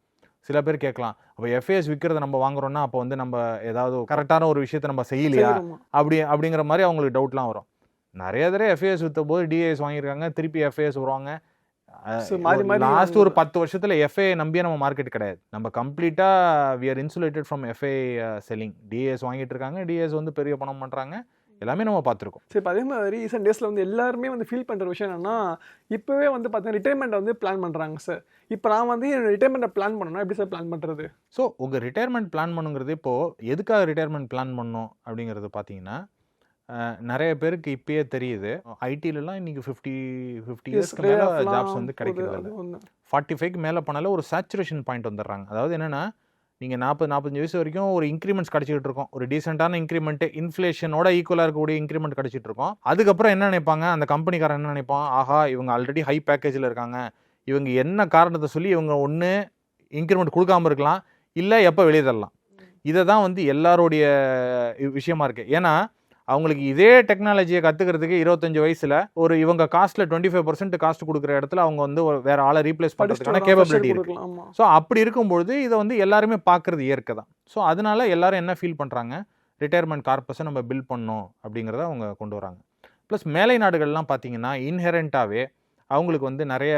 சில பேர் கேட்கலாம், அப்போ எஃப்ஐஎஸ் விற்கிறத நம்ம வாங்குறோன்னா அப்போ வந்து நம்ம ஏதாவது கரெக்டான ஒரு விஷயத்தை நம்ம செய்யலையா அப்படிங்கிற மாதிரி அவங்களுக்கு டவுட்லாம் வரும். நிறைய தடவை எஃப்ஐஎஸ் விற்ற போது டிஏஎஸ் வாங்கியிருக்காங்க, திருப்பி எஃப்ஐஎஸ் வருவாங்க. லாஸ்ட் ஒரு 10 வருஷத்துல எஃப்ஐ நம்பியே நம்ம மார்க்கெட் கிடையாது. நம்ம கம்ப்ளீட்டா we are insulated from FI selling. டிஏஎஸ் வாங்கிட்டு இருக்காங்க, டிஏஎஸ் வந்து பெரிய பணம் பண்றாங்க, எல்லாமே நம்ம பார்த்துருக்கோம். சரி, அதே மாதிரி ரீசெண்ட் டேஸில் வந்து எல்லாருமே வந்து ஃபீல் பண்ணுற விஷயம் என்னன்னா, இப்போவே வந்து பார்த்தீங்கன்னா ரிட்டைர்மெண்ட் வந்து பிளான் பண்ணுறாங்க சார். இப்போ நான் வந்து ரிட்டைர்மெண்ட்டை பிளான் பண்ணணும்னா எப்படி சார் பிளான் பண்ணுறது? ஸோ உங்கள் ரிட்டையர்மெண்ட் பிளான் பண்ணுங்கிறது இப்போது எதுக்காக ரிட்டையர்மெண்ட் பிளான் பண்ணணும் அப்படிங்கிறது பார்த்தீங்கன்னா நிறைய பேருக்கு இப்பயே தெரியுது. ஐடிலலாம் இன்னைக்கு 50 இயர்ஸ்க்கு மேலே ஜாப்ஸ் வந்து கிடைக்கிறது இல்லை. 45க்கு மேலே பண்ணால ஒரு சேச்சுரேஷன் பாயிண்ட் வந்துடுறாங்க. அதாவது என்னென்னா, நீங்கள் 40-45 வயசு வரைக்கும் ஒரு இன்க்ரிமெண்ட்ஸ் கிடச்சிக்கிட்டு இருக்கோம், ஒரு டீசெண்டான இன்க்ரிமெண்ட்டு, இன்ஃப்ளேஷனோட ஈக்குவலாக இருக்கக்கூடிய இன்க்ரிமெண்ட் கிடச்சிட்டு இருக்கோம். அதுக்கப்புறம் என்ன நினைப்பாங்க, அந்த கம்பெனிக்காரன் என்ன நினைப்பான், ஆஹா இவங்க ஆல்ரெடி ஹை பேக்கேஜில் இருக்காங்க, இவங்க என்ன காரணத்தை சொல்லி இவங்க ஒன்று இன்க்ரிமெண்ட் கொடுக்காமல் இருக்கலாம், இல்லை எப்போ வெளியே தரலாம். இதை தான் வந்து எல்லாருடைய விஷயமா இருக்குது. ஏன்னா அவங்களுக்கு இதே டெக்னாலஜியை கற்றுக்கிறதுக்கு 25 வயசில் ஒரு இவங்க காஸ்ட்டில் 25% காஸ்ட் கொடுக்குற இடத்துல அவங்க வந்து வேற ஆளை ரீப்ளேஸ் பண்ணுறதுக்கான கேப்பபிலிட்டி இருக்கு. ஸோ அப்படி இருக்கும்பொழுது இதை வந்து எல்லாருமே பார்க்குறது இயற்கை தான். ஸோ அதனால எல்லாரும் என்ன ஃபீல் பண்ணுறாங்க, ரிட்டையர்மெண்ட் கார்பஸை நம்ம பில்ட் பண்ணணும் அப்படிங்கிறத அவங்க கொண்டு வராங்க. ப்ளஸ் மேலை நாடுகள்லாம் பார்த்தீங்கன்னா இன்ஹெரண்ட்டாகவே அவங்களுக்கு வந்து நிறைய,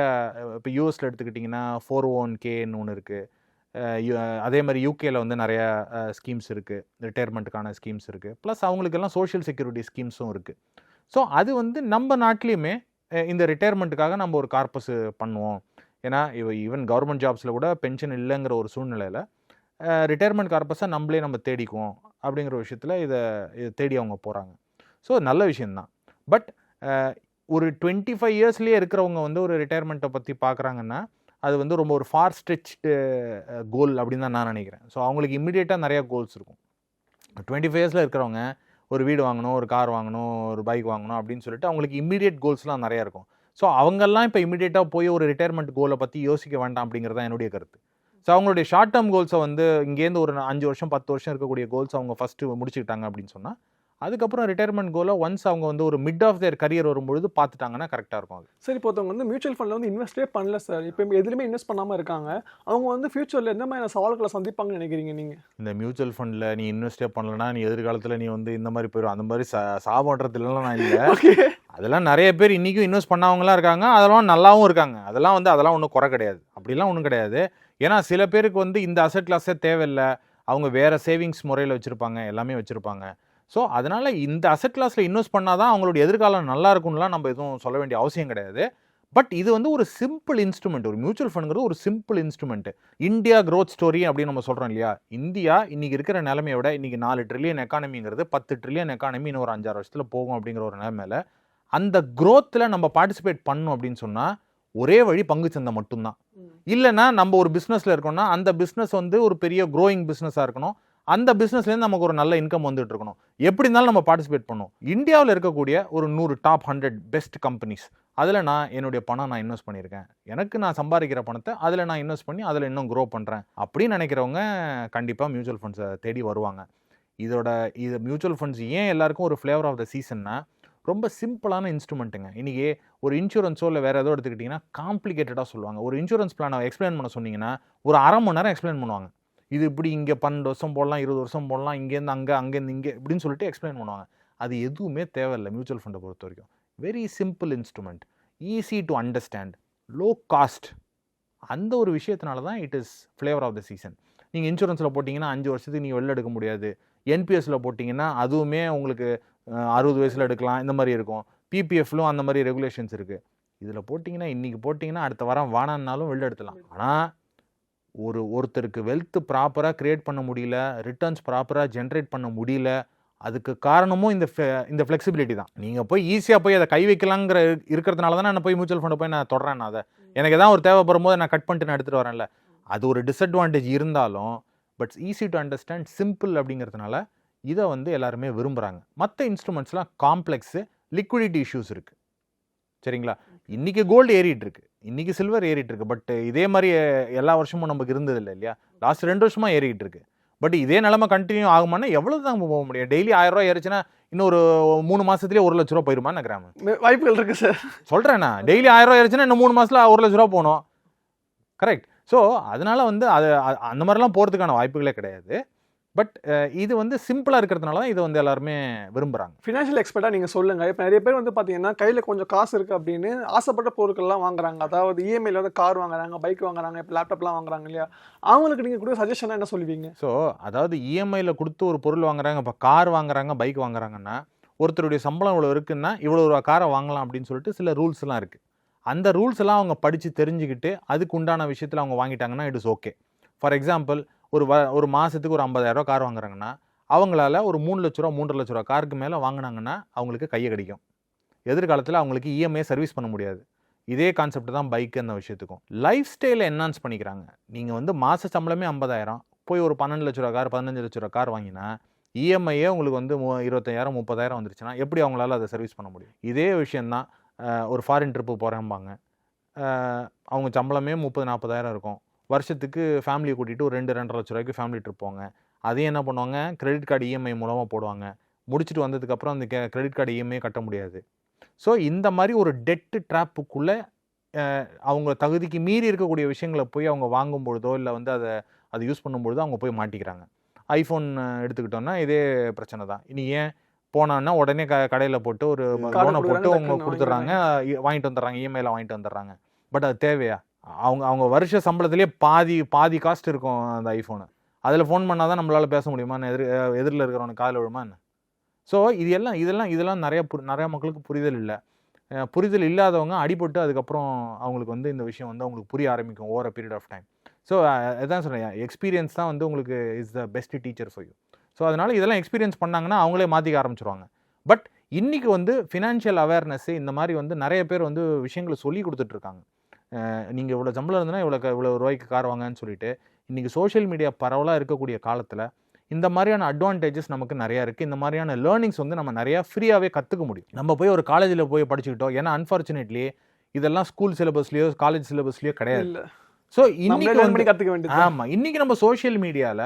இப்போ யூஎஸில் எடுத்துக்கிட்டிங்கன்னா 401(k)ன்னு ஒன்று இருக்குது. அதே மாதிரி யூகேல வந்து நிறைய ஸ்கீம்ஸ் இருக்குது, ரிட்டையர்மெண்ட்டுக்கான ஸ்கீம்ஸ் இருக்குது. ப்ளஸ் அவங்களுக்கெல்லாம் சோஷியல் செக்யூரிட்டி ஸ்கீம்ஸும் இருக்குது. ஸோ அது வந்து நம்ம நாட்டிலையுமே இந்த ரிட்டையர்மெண்ட்டுக்காக நம்ம ஒரு கார்பஸ் பண்ணுவோம். ஏன்னா ஈவன் கவர்மெண்ட் ஜாப்ஸில் கூட பென்ஷன் இல்லைங்கிற ஒரு சூழ்நிலையில் ரிட்டையர்மெண்ட் கார்பஸை நம்ம தேடிக்குவோம் அப்படிங்கிற விஷயத்தில் இதை தேடி அவங்க போகிறாங்க. ஸோ நல்ல விஷயந்தான். பட் ஒரு 25 இயர்ஸ்லேயே இருக்கிறவங்க வந்து ஒரு ரிட்டையர்மெண்ட்டை பற்றி பார்க்குறாங்கன்னா அது வந்து ரொம்ப ஒரு ஃபார் ஸ்ட்ரெச்டு கோல் அப்படின்னு தான் நான் நினைக்கிறேன். ஸோ அவங்களுக்கு இம்மிடியேட்டாக நிறையா கோல்ஸ் இருக்கும். 25 இயர்ஸில் இருக்கிறவங்க ஒரு வீடு வாங்கணும், ஒரு கார் வாங்கணும், ஒரு பைக் வாங்கணும் அப்படின்னு சொல்லிட்டு அவங்களுக்கு இம்மிடியேட் கோல்ஸ்லாம் நிறையா இருக்கும். ஸோ அவங்கெல்லாம் இப்போ இமீடியட்டாக போய் ஒரு ரிட்டையர்மெண்ட் கோலை பற்றி யோசிக்க வேண்டாம் அப்படிங்கிறது தான் என்னுடைய கருத்து. ஸோ அவங்களுடைய ஷார்ட் டேர்ம் கோல்ஸை வந்து இங்கேருந்து ஒரு 5 வருஷம் 10 வருஷம் இருக்கக்கூடிய கோல்ஸ் அவங்க ஃபஸ்ட்டு முடிச்சுக்கிட்டாங்க அப்படின்னு சொன்னால், அதுக்கப்புறம் ரிட்டையர்மெண்ட் கோலை ஒன்ஸ் அவங்க வந்து ஒரு மிட் ஆஃப் தேர் கரியர் வரும்பொழுது பார்த்துட்டாங்கன்னா கரெக்டாக இருக்கும். அது சரி, இப்போ ஒருத்தவங்க வந்து மியூச்சுவல் ஃபண்டில் வந்து இன்வெஸ்டே பண்ணல சார், இப்போ எதுலையுமே இன்வெஸ்ட் பண்ணாமல் இருக்காங்க, அவங்க வந்து ஃபியூச்சரில் எந்த மாதிரி சவால்களை சந்திப்பாங்கன்னு நினைக்கிறீங்க நீங்கள்? இந்த மியூச்சுவல் ஃபண்டில் நீ இன்வெஸ்டே பண்ணலன்னா நீ எதிர்காலத்தில் நீ வந்து இந்த மாதிரி போயிடும், அந்த மாதிரி சாபன்றதுலாம் நான் இல்லை. அதெல்லாம் நிறைய பேர் இன்றைக்கும் இன்வெஸ்ட் பண்ணவங்களாம் இருக்காங்க, அதெல்லாம் நல்லாவும் இருக்காங்க. அதெல்லாம் ஒன்றும் குறை கிடையாது, அப்படிலாம் ஒன்றும் கிடையாது. ஏன்னா சில பேருக்கு வந்து இந்த அசெட் கிளாஸே தேவையில்லை, அவங்க வேறு சேவிங்ஸ் முறையில் வச்சுருப்பாங்க, எல்லாமே வச்சுருப்பாங்க. ஸோ அதனால் இந்த அசெட் கிளாஸில் இன்வெஸ்ட் பண்ணால் தான் அவங்களுடைய எதிர்காலம் நல்லா இருக்கும்லாம் நம்ம எதுவும் சொல்ல வேண்டிய அவசியம் கிடையாது. பட் இது வந்து ஒரு சிம்பிள் இன்ஸ்ட்ருமெண்ட். ஒரு மியூச்சுவல் ஃபண்டுங்கிறது ஒரு simple instrument. India growth story அப்படின்னு நம்ம சொல்கிறோம் இல்லையா? இந்தியா இன்றைக்கி இருக்கிற நிலைமையை விட இன்றைக்கி 4 ட்ரில்லியன் எக்கானமிங்கிறது 10 ட்ரில்லியன் எக்கானமி இன்னும் ஒரு 5-6 வருஷத்தில் போகும் அப்படிங்கிற ஒரு நிலைமையில் அந்த க்ரோத்தில் நம்ம பார்ட்டிசிபேட் பண்ணணும் அப்படின்னு சொன்னால் ஒரே வழி பங்குச்சந்தை மட்டும்தான். இல்லைன்னா நம்ம ஒரு பிஸ்னஸில் இருக்கோம்னா அந்த பிஸ்னஸ் வந்து ஒரு பெரிய க்ரோயிங் பிஸ்னஸாக இருக்கணும், அந்த பிஸ்னஸ்லேருந்து நமக்கு ஒரு நல்ல இன்கம் வந்துட்டு இருக்கணும். எப்படி இருந்தாலும் நம்ம பார்ட்டிசிபேட் பண்ணணும். இந்தியாவில் இருக்கக்கூடிய ஒரு 100 டாப் 100 பெஸ்ட் கம்பெனிஸ், அதில் நான் என்னுடைய பணம் நான் இன்வெஸ்ட் பண்ணியிருக்கேன், எனக்கு நான் சம்பாதிக்கிற பணத்தை அதில் நான் இன்வெஸ்ட் பண்ணி அதில் இன்னும் க்ரோ பண்ணுறேன் அப்படின்னு நினைக்கிறவங்க கண்டிப்பாக மியூச்சுவல் ஃபண்ட்ஸை தேடி வருவாங்க. இது மியூச்சுவல் ஃபண்ட்ஸ் ஏன் எல்லாருக்கும் ஒரு ஃப்ளேவர் ஆஃப் த சீசன்னா ரொம்ப சிம்பிளான இன்ஸ்ட்ருமெண்ட்டுங்க. இன்றைக்கி ஒரு இன்சூரன்ஸோ இல்லை வேறு ஏதோ எடுத்துக்கிட்டிங்கன்னா காம்ப்ளிகேட்டடாக சொல்லுவாங்க. ஒரு இன்சூரன்ஸ் பிளானை எக்ஸ்பிளைன் பண்ண சொன்னீங்கன்னா ஒரு 1/2 மணி நேரம் எக்ஸ்பிளைன் பண்ணுவாங்க. இது இப்படி இங்கே 12 வருஷம் போடலாம், 20 வருஷம் போடலாம், இங்கேருந்து அங்கேருந்து இங்கே இப்படின்னு சொல்லிட்டு எக்ஸ்பிளைன் பண்ணுவாங்க. அது எதுவுமே தேவையில்லை மியூச்சுவல் ஃபண்டை பொறுத்த வரைக்கும். Very simple instrument, easy to understand, low cost. அந்த ஒரு விஷயத்தினால தான் it is flavour of the season. நீங்கள் இன்சூரன்ஸில் போட்டிங்கன்னா 5 வருஷத்துக்கு நீங்கள் வெளில எடுக்க முடியாது. என்பிஎஸ்சில் போட்டிங்கன்னா அதுவுமே உங்களுக்கு 60 வயசில் எடுக்கலாம், இந்த மாதிரி இருக்கும். பிபிஎஃப்லும் அந்த மாதிரி ரெகுலேஷன்ஸ் இருக்குது. இதில் போட்டிங்கன்னா இன்றைக்கி போட்டிங்கன்னா அடுத்த வாரம் வானான்னாலும் வெளில எடுத்துலாம். ஆனால் ஒருத்தருக்கு வெல்த் ப்ராப்பராக க்ரியேட் பண்ண முடியல, ரிட்டர்ன்ஸ் ப்ராப்பராக ஜென்ரேட் பண்ண முடியல, அதுக்கு காரணமும் இந்த ஃப்ளெக்சிபிலிட்டி தான். நீங்கள் போய் ஈஸியாக போய் அதை கை வைக்கலாங்கிற இருக்கிறதுனால தான் நான் போய் மியூச்சுவல் ஃபண்டை போய் நான் தொடறேன். அதை எனக்கு எதாவது ஒரு தேவைப்படும் போது நான் கட் பண்ணிட்டு நான் எடுத்துகிட்டு வரேன்ல, அது ஒரு டிஸ்அட்வான்டேஜ் இருந்தாலும் but easy to understand, simple அப்படிங்கிறதுனால இதை வந்து எல்லாருமே விரும்புகிறாங்க. மற்ற இன்ஸ்ட்ருமெண்ட்ஸ்லாம் காம்ப்ளெக்ஸு, லிக்விடிட்டி இஷ்யூஸ் இருக்குது. சரிங்களா? இன்றைக்கி கோல்டு ஏறிட்டு இருக்கு, இன்றைக்கி சில்வர் ஏறிட்டு இருக்கு. பட் இதே மாதிரி எல்லா வருஷமும் நமக்கு இருந்தது இல்லை இல்லையா? லாஸ்ட் 2 வருஷமாக ஏறிட்டு இருக்கு. பட் இதே நிலைமை கண்டினியூ ஆகுமானா எவ்வளோ தான் போக முடியும்? டெய்லி 1000 ரூபா ஏறிச்சுன்னா இன்னும் ஒரு 3 மாதத்துலேயே 1 லட்ச ரூபா போயிருமா? கிராம வாய்ப்புகள் இருக்குது சார். சொல்கிறேண்ணா, டெய்லி 1000 ரூபா ஏறிச்சுன்னா இன்னும் 3 மாதத்தில் 1 லட்ச ரூபா போகணும். கரெக்ட். ஸோ அதனால் வந்து அது அந்த மாதிரிலாம் போகிறதுக்கான வாய்ப்புகளே கிடையாது. பட் இது வந்து சிம்பிளாக இருக்கிறதுனால தான் இதை வந்து எல்லாருமே விரும்புகிறாங்க. ஃபினான்ஷியல் எக்ஸ்பர்ட்டாக நீங்கள் சொல்லுங்கள். இப்போ நிறைய பேர் வந்து பார்த்தீங்கன்னா கையில் கொஞ்சம் காசு இருக்குது அப்படின்னு ஆசைப்பட்ட பொருட்கள்லாம் வாங்குறாங்க. அதாவது இஎம்ஐயில் வந்து கார் வாங்குறாங்க, பைக் வாங்குறாங்க, இப்போ லேப்டாப்லாம் வாங்குறாங்க இல்லையா? அவங்களுக்கு நீங்கள் கூட சஜஷனாக என்ன சொல்லுவீங்க? ஸோ அதாவது இஎம்ஐயில் கொடுத்து ஒரு பொருள் வாங்குறாங்க, இப்போ கார் வாங்குறாங்க, பைக் வாங்குறாங்கன்னா ஒருத்தருடைய சம்பளம் இவ்வளோ இருக்குன்னா இவ்வளோ ஒரு காரை வாங்கலாம் அப்படின்னு சொல்லிட்டு சில ரூல்ஸ்லாம் இருக்குது. அந்த ரூல்ஸ் எல்லாம் அவங்க படித்து தெரிஞ்சுக்கிட்டு அதுக்கு உண்டான விஷயத்தில் அவங்க வாங்கிட்டாங்கன்னா it is okay. For example ஒரு மாதத்துக்கு ஒரு 50,000 ரூபா கார் வாங்குறாங்கன்னா அவங்களால ஒரு 3 லட்ச ரூபா 3.5 லட்ச ரூபா காருக்கு மேலே வாங்கினாங்கன்னா அவங்களுக்கு கையை கிடைக்கும். எதிர்காலத்தில் அவங்களுக்கு இஎம்ஐ சர்வீஸ் பண்ண முடியாது. இதே கான்செப்ட் தான் பைக்கு அந்த விஷயத்துக்கும். லைஃப் ஸ்டைலை என்ஹான்ஸ் பண்ணிக்கிறாங்க. நீங்கள் வந்து மாத சம்பளமே 50,000 போய் ஒரு 12 லட்ச ரூபா கார் 15 லட்ச ரூபா கார் வாங்கினா இஎம்ஐயே உங்களுக்கு வந்து 25,000 30,000 வந்துருச்சுன்னா எப்படி அவங்களால அதை சர்வீஸ் பண்ண முடியும்? இதே விஷயந்தான் ஒரு ஃபாரின் ட்ரிப்பு போகிறேன்பாங்க, அவங்க சம்பளமே 30-40,000 இருக்கும். வருஷத்துக்கு ஃபேமிலியை கூட்டிகிட்டு ஒரு 2-2.5 லட்ச ரூபாய்க்கு ஃபேமிலி ட்ரிப் போங்க. அதையும் என்ன பண்ணுவாங்க, கிரெடிட் கார்டு இஎம்ஐ மூலமாக போடுவாங்க. முடிச்சுட்டு வந்ததுக்கப்புறம் அந்த கிரெடிட் கார்டு இஎம்ஐ கட்ட முடியாது. ஸோ இந்த மாதிரி ஒரு டெட்டு ட்ராப்புக்குள்ளே அவங்க தகுதிக்கு மீறி இருக்கக்கூடிய விஷயங்களை போய் அவங்க வாங்கும்பொழுதோ இல்லை வந்து அதை யூஸ் பண்ணும்பொழுதோ அவங்க போய் மாட்டிக்கிறாங்க. ஐஃபோன் எடுத்துக்கிட்டோன்னா இதே பிரச்சனை தான். இனி ஏன் போனான்னா உடனே கடையில் போட்டு ஒரு லோனை போட்டு அவங்க கொடுத்துட்றாங்க, வாங்கிட்டு வந்துடுறாங்க, இஎம்ஐயில் வாங்கிட்டு வந்துடுறாங்க. பட் அது தேவையா? அவங்க வருஷ சம்பளத்திலே பாதி காஸ்ட் இருக்கும் அந்த ஐஃபோனு. அதில் ஃபோன் பண்ணால் தான் நம்மளால் பேச முடியுமா? எதிரில் இருக்கிறவனுக்கு காதில் விழுமா என்ன? ஸோ இதெல்லாம் நிறைய மக்களுக்கு புரிதல் இல்லை. புரிதல் இல்லாதவங்க அடிபட்டு அதுக்கப்புறம் அவங்களுக்கு வந்து இந்த விஷயம் வந்து அவங்களுக்கு புரிய ஆரம்பிக்கும் over a period of time. So அதான் சொல்கிறேன், எக்ஸ்பீரியன்ஸ் தான் வந்து உங்களுக்கு is the best teacher for you. So அதனால் இதெல்லாம் எக்ஸ்பீரியன்ஸ் பண்ணாங்கன்னா அவங்களே மாற்றிக்க ஆரம்பிச்சிருவாங்க. பட் இன்றைக்கி வந்து ஃபினான்ஷியல் அவேர்னஸ்ஸு இந்த மாதிரி வந்து நிறைய பேர் வந்து விஷயங்களை சொல்லி கொடுத்துட்ருக்காங்க. நீங்கள் இவ்வளோ சம்பளம் இருந்ததுன்னா இவ்வளோ ரூபாய்க்கு கார் வாங்கன்னு சொல்லிட்டு இன்றைக்கி சோஷியல் மீடியா பரவலாக இருக்கக்கூடிய காலத்தில் இந்த மாதிரியான அட்வான்டேஜஸ் நமக்கு நிறையா இருக்குது. இந்த மாதிரியான லேர்னிங்ஸ் வந்து நம்ம நிறையா ஃப்ரீயாகவே கற்றுக்க முடியும். நம்ம போய் ஒரு காலேஜில் போய் படிச்சுக்கிட்டோம். ஏன்னா அன்ஃபார்ச்சுனேட்லி இதெல்லாம் ஸ்கூல் சிலபஸ்லயோ காலேஜ் சிலபஸ்லயோ கிடையாது. இல்ல ஸோ நம்மளே இன்னைக்கு learn வந்து பண்ணி கத்துக்க வேண்டியது. ஆமா இன்னைக்கு நம்ம சோஷியல் மீடியால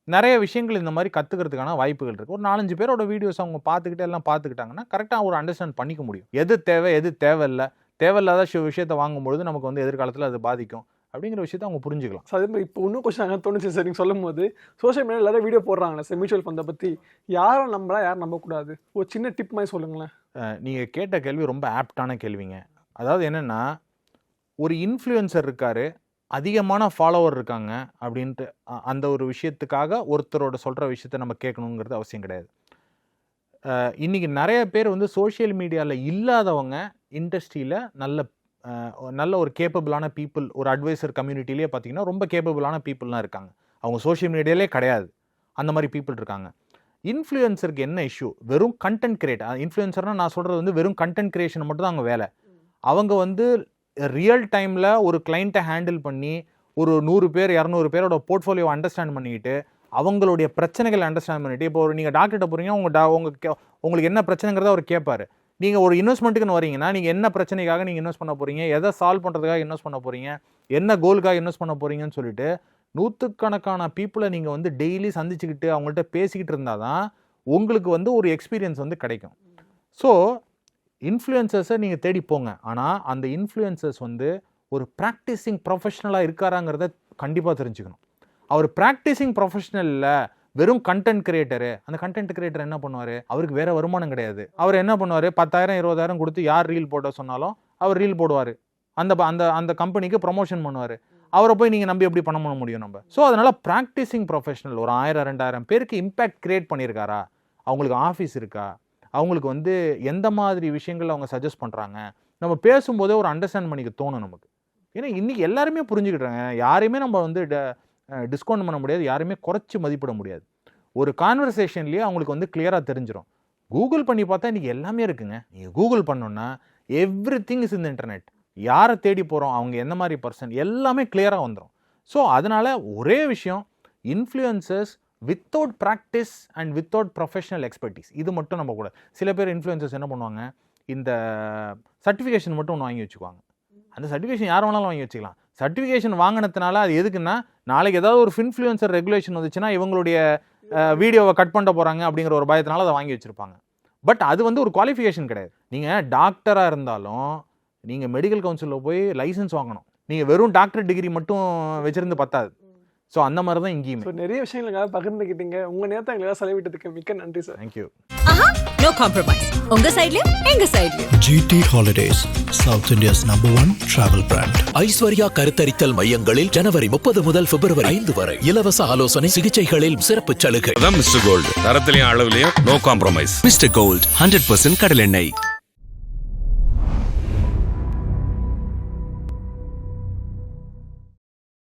நிறைய விஷயங்கள் இந்த மாதிரி கத்துக்கிறதுக்கான வாய்ப்புகள் இருக்கு. ஒரு 4-5 பேரோட வீடியோஸ் அவங்க பார்த்துக்கிட்டு எல்லாம் பார்த்துக்கிட்டாங்கன்னா கரெக்டாக ஒரு அண்டர்ஸ்டாண்ட் பண்ணிக்க முடியும். எது தேவை எது தேவையில்லை, தேவையில்லாத விஷயத்தை வாங்கும்பொழுது நமக்கு வந்து எதிர்காலத்தில் அது பாதிக்கும் அப்படிங்கிற விஷயத்தை அவங்க புரிஞ்சுக்கலாம். So, அதே மாதிரி இப்போ இன்னும் கொஸ்டின் தோணுச்சு சார். நீங்கள் சொல்லும் போது சோஷியல் மீடியா எல்லாரும் வீடியோ போடுறாங்களே சார் மியூச்சுவல் ஃபண்டை பற்றி, யாரை நம்பலாம் யார் நம்பக்கூடாது, ஒரு சின்ன டிப் மாதிரி சொல்லுங்களேன். நீங்கள் கேட்ட கேள்வி ரொம்ப ஆப்டான கேள்விங்க. அதாவது என்னென்னா, ஒரு இன்ஃப்ளூயன்சர் இருக்கார், அதிகமான ஃபாலோவர் இருக்காங்க அப்படின்ட்டு அந்த ஒரு விஷயத்துக்காக ஒருத்தரோட சொல்கிற விஷயத்த நம்ம கேட்கணுங்கிறது அவசியம் கிடையாது. இன்றைக்கி நிறைய பேர் வந்து சோஷியல் மீடியாவில் இல்லாதவங்க இண்டஸ்ட்ரியில் நல்ல ஒரு கேப்பபிளான பீப்புள், ஒரு அட்வைசர் கம்யூனிட்டிலேயே பார்த்தீங்கன்னா ரொம்ப கேப்பபிளான பீப்புளெலாம் இருக்காங்க. அவங்க சோஷியல் மீடியாலே கிடையாது, அந்த மாதிரி பீப்புள் இருக்காங்க. இன்ஃப்ளூயன்சருக்கு என்ன இஷ்யூ, வெறும் கண்டென்ட் கிரியேட். இன்ஃப்ளூயன்சர்னால் நான் சொல்கிறது வந்து வெறும் கண்டென்ட் கிரியேஷன் மட்டும் தான் அவங்க வேலை. அவங்க வந்து ரியல் டைமில் ஒரு கிளைண்ட்டை ஹேண்டில் பண்ணி ஒரு 100 பேர் 200 பேரோட போர்ட்ஃபோலியோவை அண்டர்ஸ்டாண்ட் பண்ணிக்கிட்டு அவங்களுடைய பிரச்சனைகளை அண்டர்ஸ்டாண்ட் பண்ணிட்டு, இப்போ ஒரு நீங்கள் டாக்டர்கிட்ட போகிறீங்க, உங்களுக்கு என்ன பிரச்சனைங்கிறத அவர் கேட்பார். நீங்கள் ஒரு இன்வெஸ்ட்மெண்ட்டுக்குன்னு வரீங்கன்னா நீங்கள் என்ன பிரச்சனைக்காக நீங்கள் இன்வெஸ்ட் பண்ண போகிறீங்க, எதை சால்வ் பண்ணுறதுக்காக இன்வெஸ்ட் பண்ண போகிறீங்க, என்ன கோலுக்காக இன்வெஸ்ட் பண்ண போகிறீங்கன்னு சொல்லிட்டு 100கணக்கான பீப்புளை நீங்கள் வந்து டெய்லி சந்திச்சுக்கிட்டு அவங்கள்ட்ட பேசிக்கிட்டு இருந்தால் தான் உங்களுக்கு வந்து ஒரு எக்ஸ்பீரியன்ஸ் வந்து கிடைக்கும். ஸோ இன்ஃப்ளூயன்சர்ஸை நீங்கள் தேடி போங்க. ஆனால் அந்த இன்ஃப்ளூயன்சர்ஸ் வந்து ஒரு ப்ராக்டிஸிங் ப்ரொஃபஷனலாக இருக்காராங்கிறத கண்டிப்பாக தெரிஞ்சுக்கணும். அவர் ப்ராக்டிஸிங் ப்ரொஃபஷனலில் வெறும் கண்டென்ட் கிரியேட்டரு. அந்த கண்டென்ட் கிரியேட்டர் என்ன பண்ணுவார், அவருக்கு வேறு வருமானம் கிடையாது. அவர் என்ன பண்ணுவார், 10,000 20,000 கொடுத்து யார் ரீல் போட சொன்னாலும் அவர் ரீல் போடுவார். அந்த கம்பெனிக்கு ப்ரொமோஷன் பண்ணுவார். அவரை போய் நீங்கள் நம்பி எப்படி பண்ண முடியும் நம்ம? ஸோ அதனால் ப்ராக்டிஸிங் ப்ரொஃபஷனல் ஒரு 1000-2000 பேருக்கு இம்பேக்ட் கிரியேட் பண்ணியிருக்காரா, அவங்களுக்கு ஆஃபீஸ் இருக்கா, அவங்களுக்கு வந்து எந்த மாதிரி விஷயங்கள் அவங்க சஜஸ்ட் பண்ணுறாங்க, நம்ம பேசும்போதே ஒரு அண்டர்ஸ்டாண்ட் பண்ணிக்க தோணும் நமக்கு. ஏன்னா இன்றைக்கி எல்லாருமே புரிஞ்சுக்கிட்டாங்க. யாரையுமே நம்ம வந்து டிஸ்கவுண்ட் பண்ண முடியாது, யாருமே குறைச்சி மதிப்பிட முடியாது. ஒரு கான்வர்சேஷன்லேயே அவங்களுக்கு வந்து கிளியராக தெரிஞ்சிடும். கூகுள் பண்ணி பார்த்தா இன்றைக்கி எல்லாமே இருக்குங்க. நீங்கள் கூகுள் பண்ணோன்னா எவ்ரிதிங் இஸ் இந்த இன்டர்நெட். யாரை தேடி போகிறோம், அவங்க எந்த மாதிரி பர்சன், எல்லாமே கிளியராக வந்துடும். ஸோ அதனால் ஒரே விஷயம், influencers without practice and without professional expertise, இது மட்டும் நம்ம கூட. சில பேர் இன்ஃப்ளூயன்சர்ஸ் என்ன பண்ணுவாங்க, இந்த சர்டிஃபிகேஷன் மட்டும் ஒன்று வாங்கி வச்சுக்குவாங்க. அந்த சர்டிஃபிகேஷன் யார் வேணாலும் வாங்கி வச்சுக்கலாம். சர்டிஃபிகேஷன் வாங்கினதுனால அது எதுக்குன்னா, நாளைக்கு ஏதாவது ஒரு இன்ஃப்ளூயன்சர் ரெகுலேஷன் வந்துச்சுன்னா இவங்களுடைய வீடியோவை கட் பண்ண போகிறாங்க அப்படிங்கிற ஒரு பயத்தினால அதை வாங்கி வச்சுருப்பாங்க. பட் அது வந்து ஒரு குவாலிஃபிகேஷன் கிடையாது. நீங்கள் டாக்டராக இருந்தாலும் நீங்கள் மெடிக்கல் கவுன்சிலில் போய் லைசன்ஸ் வாங்கணும். நீங்கள் வெறும் டாக்டர் டிகிரி மட்டும் வச்சுருந்து பத்தாது. ஸோ அந்த மாதிரி தான் இங்கேயும். ஸோ நிறைய விஷயங்களுக்காக பகிர்ந்துக்கிட்டீங்க. உங்கள் நேரத்தை எங்களால் செலவிட்டதுக்கு மிக்க நன்றி சார். தேங்க்யூ. No compromise. உங்க சைட்லயும் எங்க சைட்லயும். GT Holidays, South India's #1 travel brand. Aishwarya கருத்தரித்தல் மையங்களில் ஜனவரி 30 முதல் பிப்ரவரி 5 வரை இலவச ஆலோசனை, சிகிச்சைகளில் சிறப்பு சலுகை. அதான் மிஸ்டர் கோல்டு, தரத்திலையும் அளவுலையும் நோ காம்ப்ரமைஸ். மிஸ்டர் கோல்ட் 100% கடலெண்ணெய்.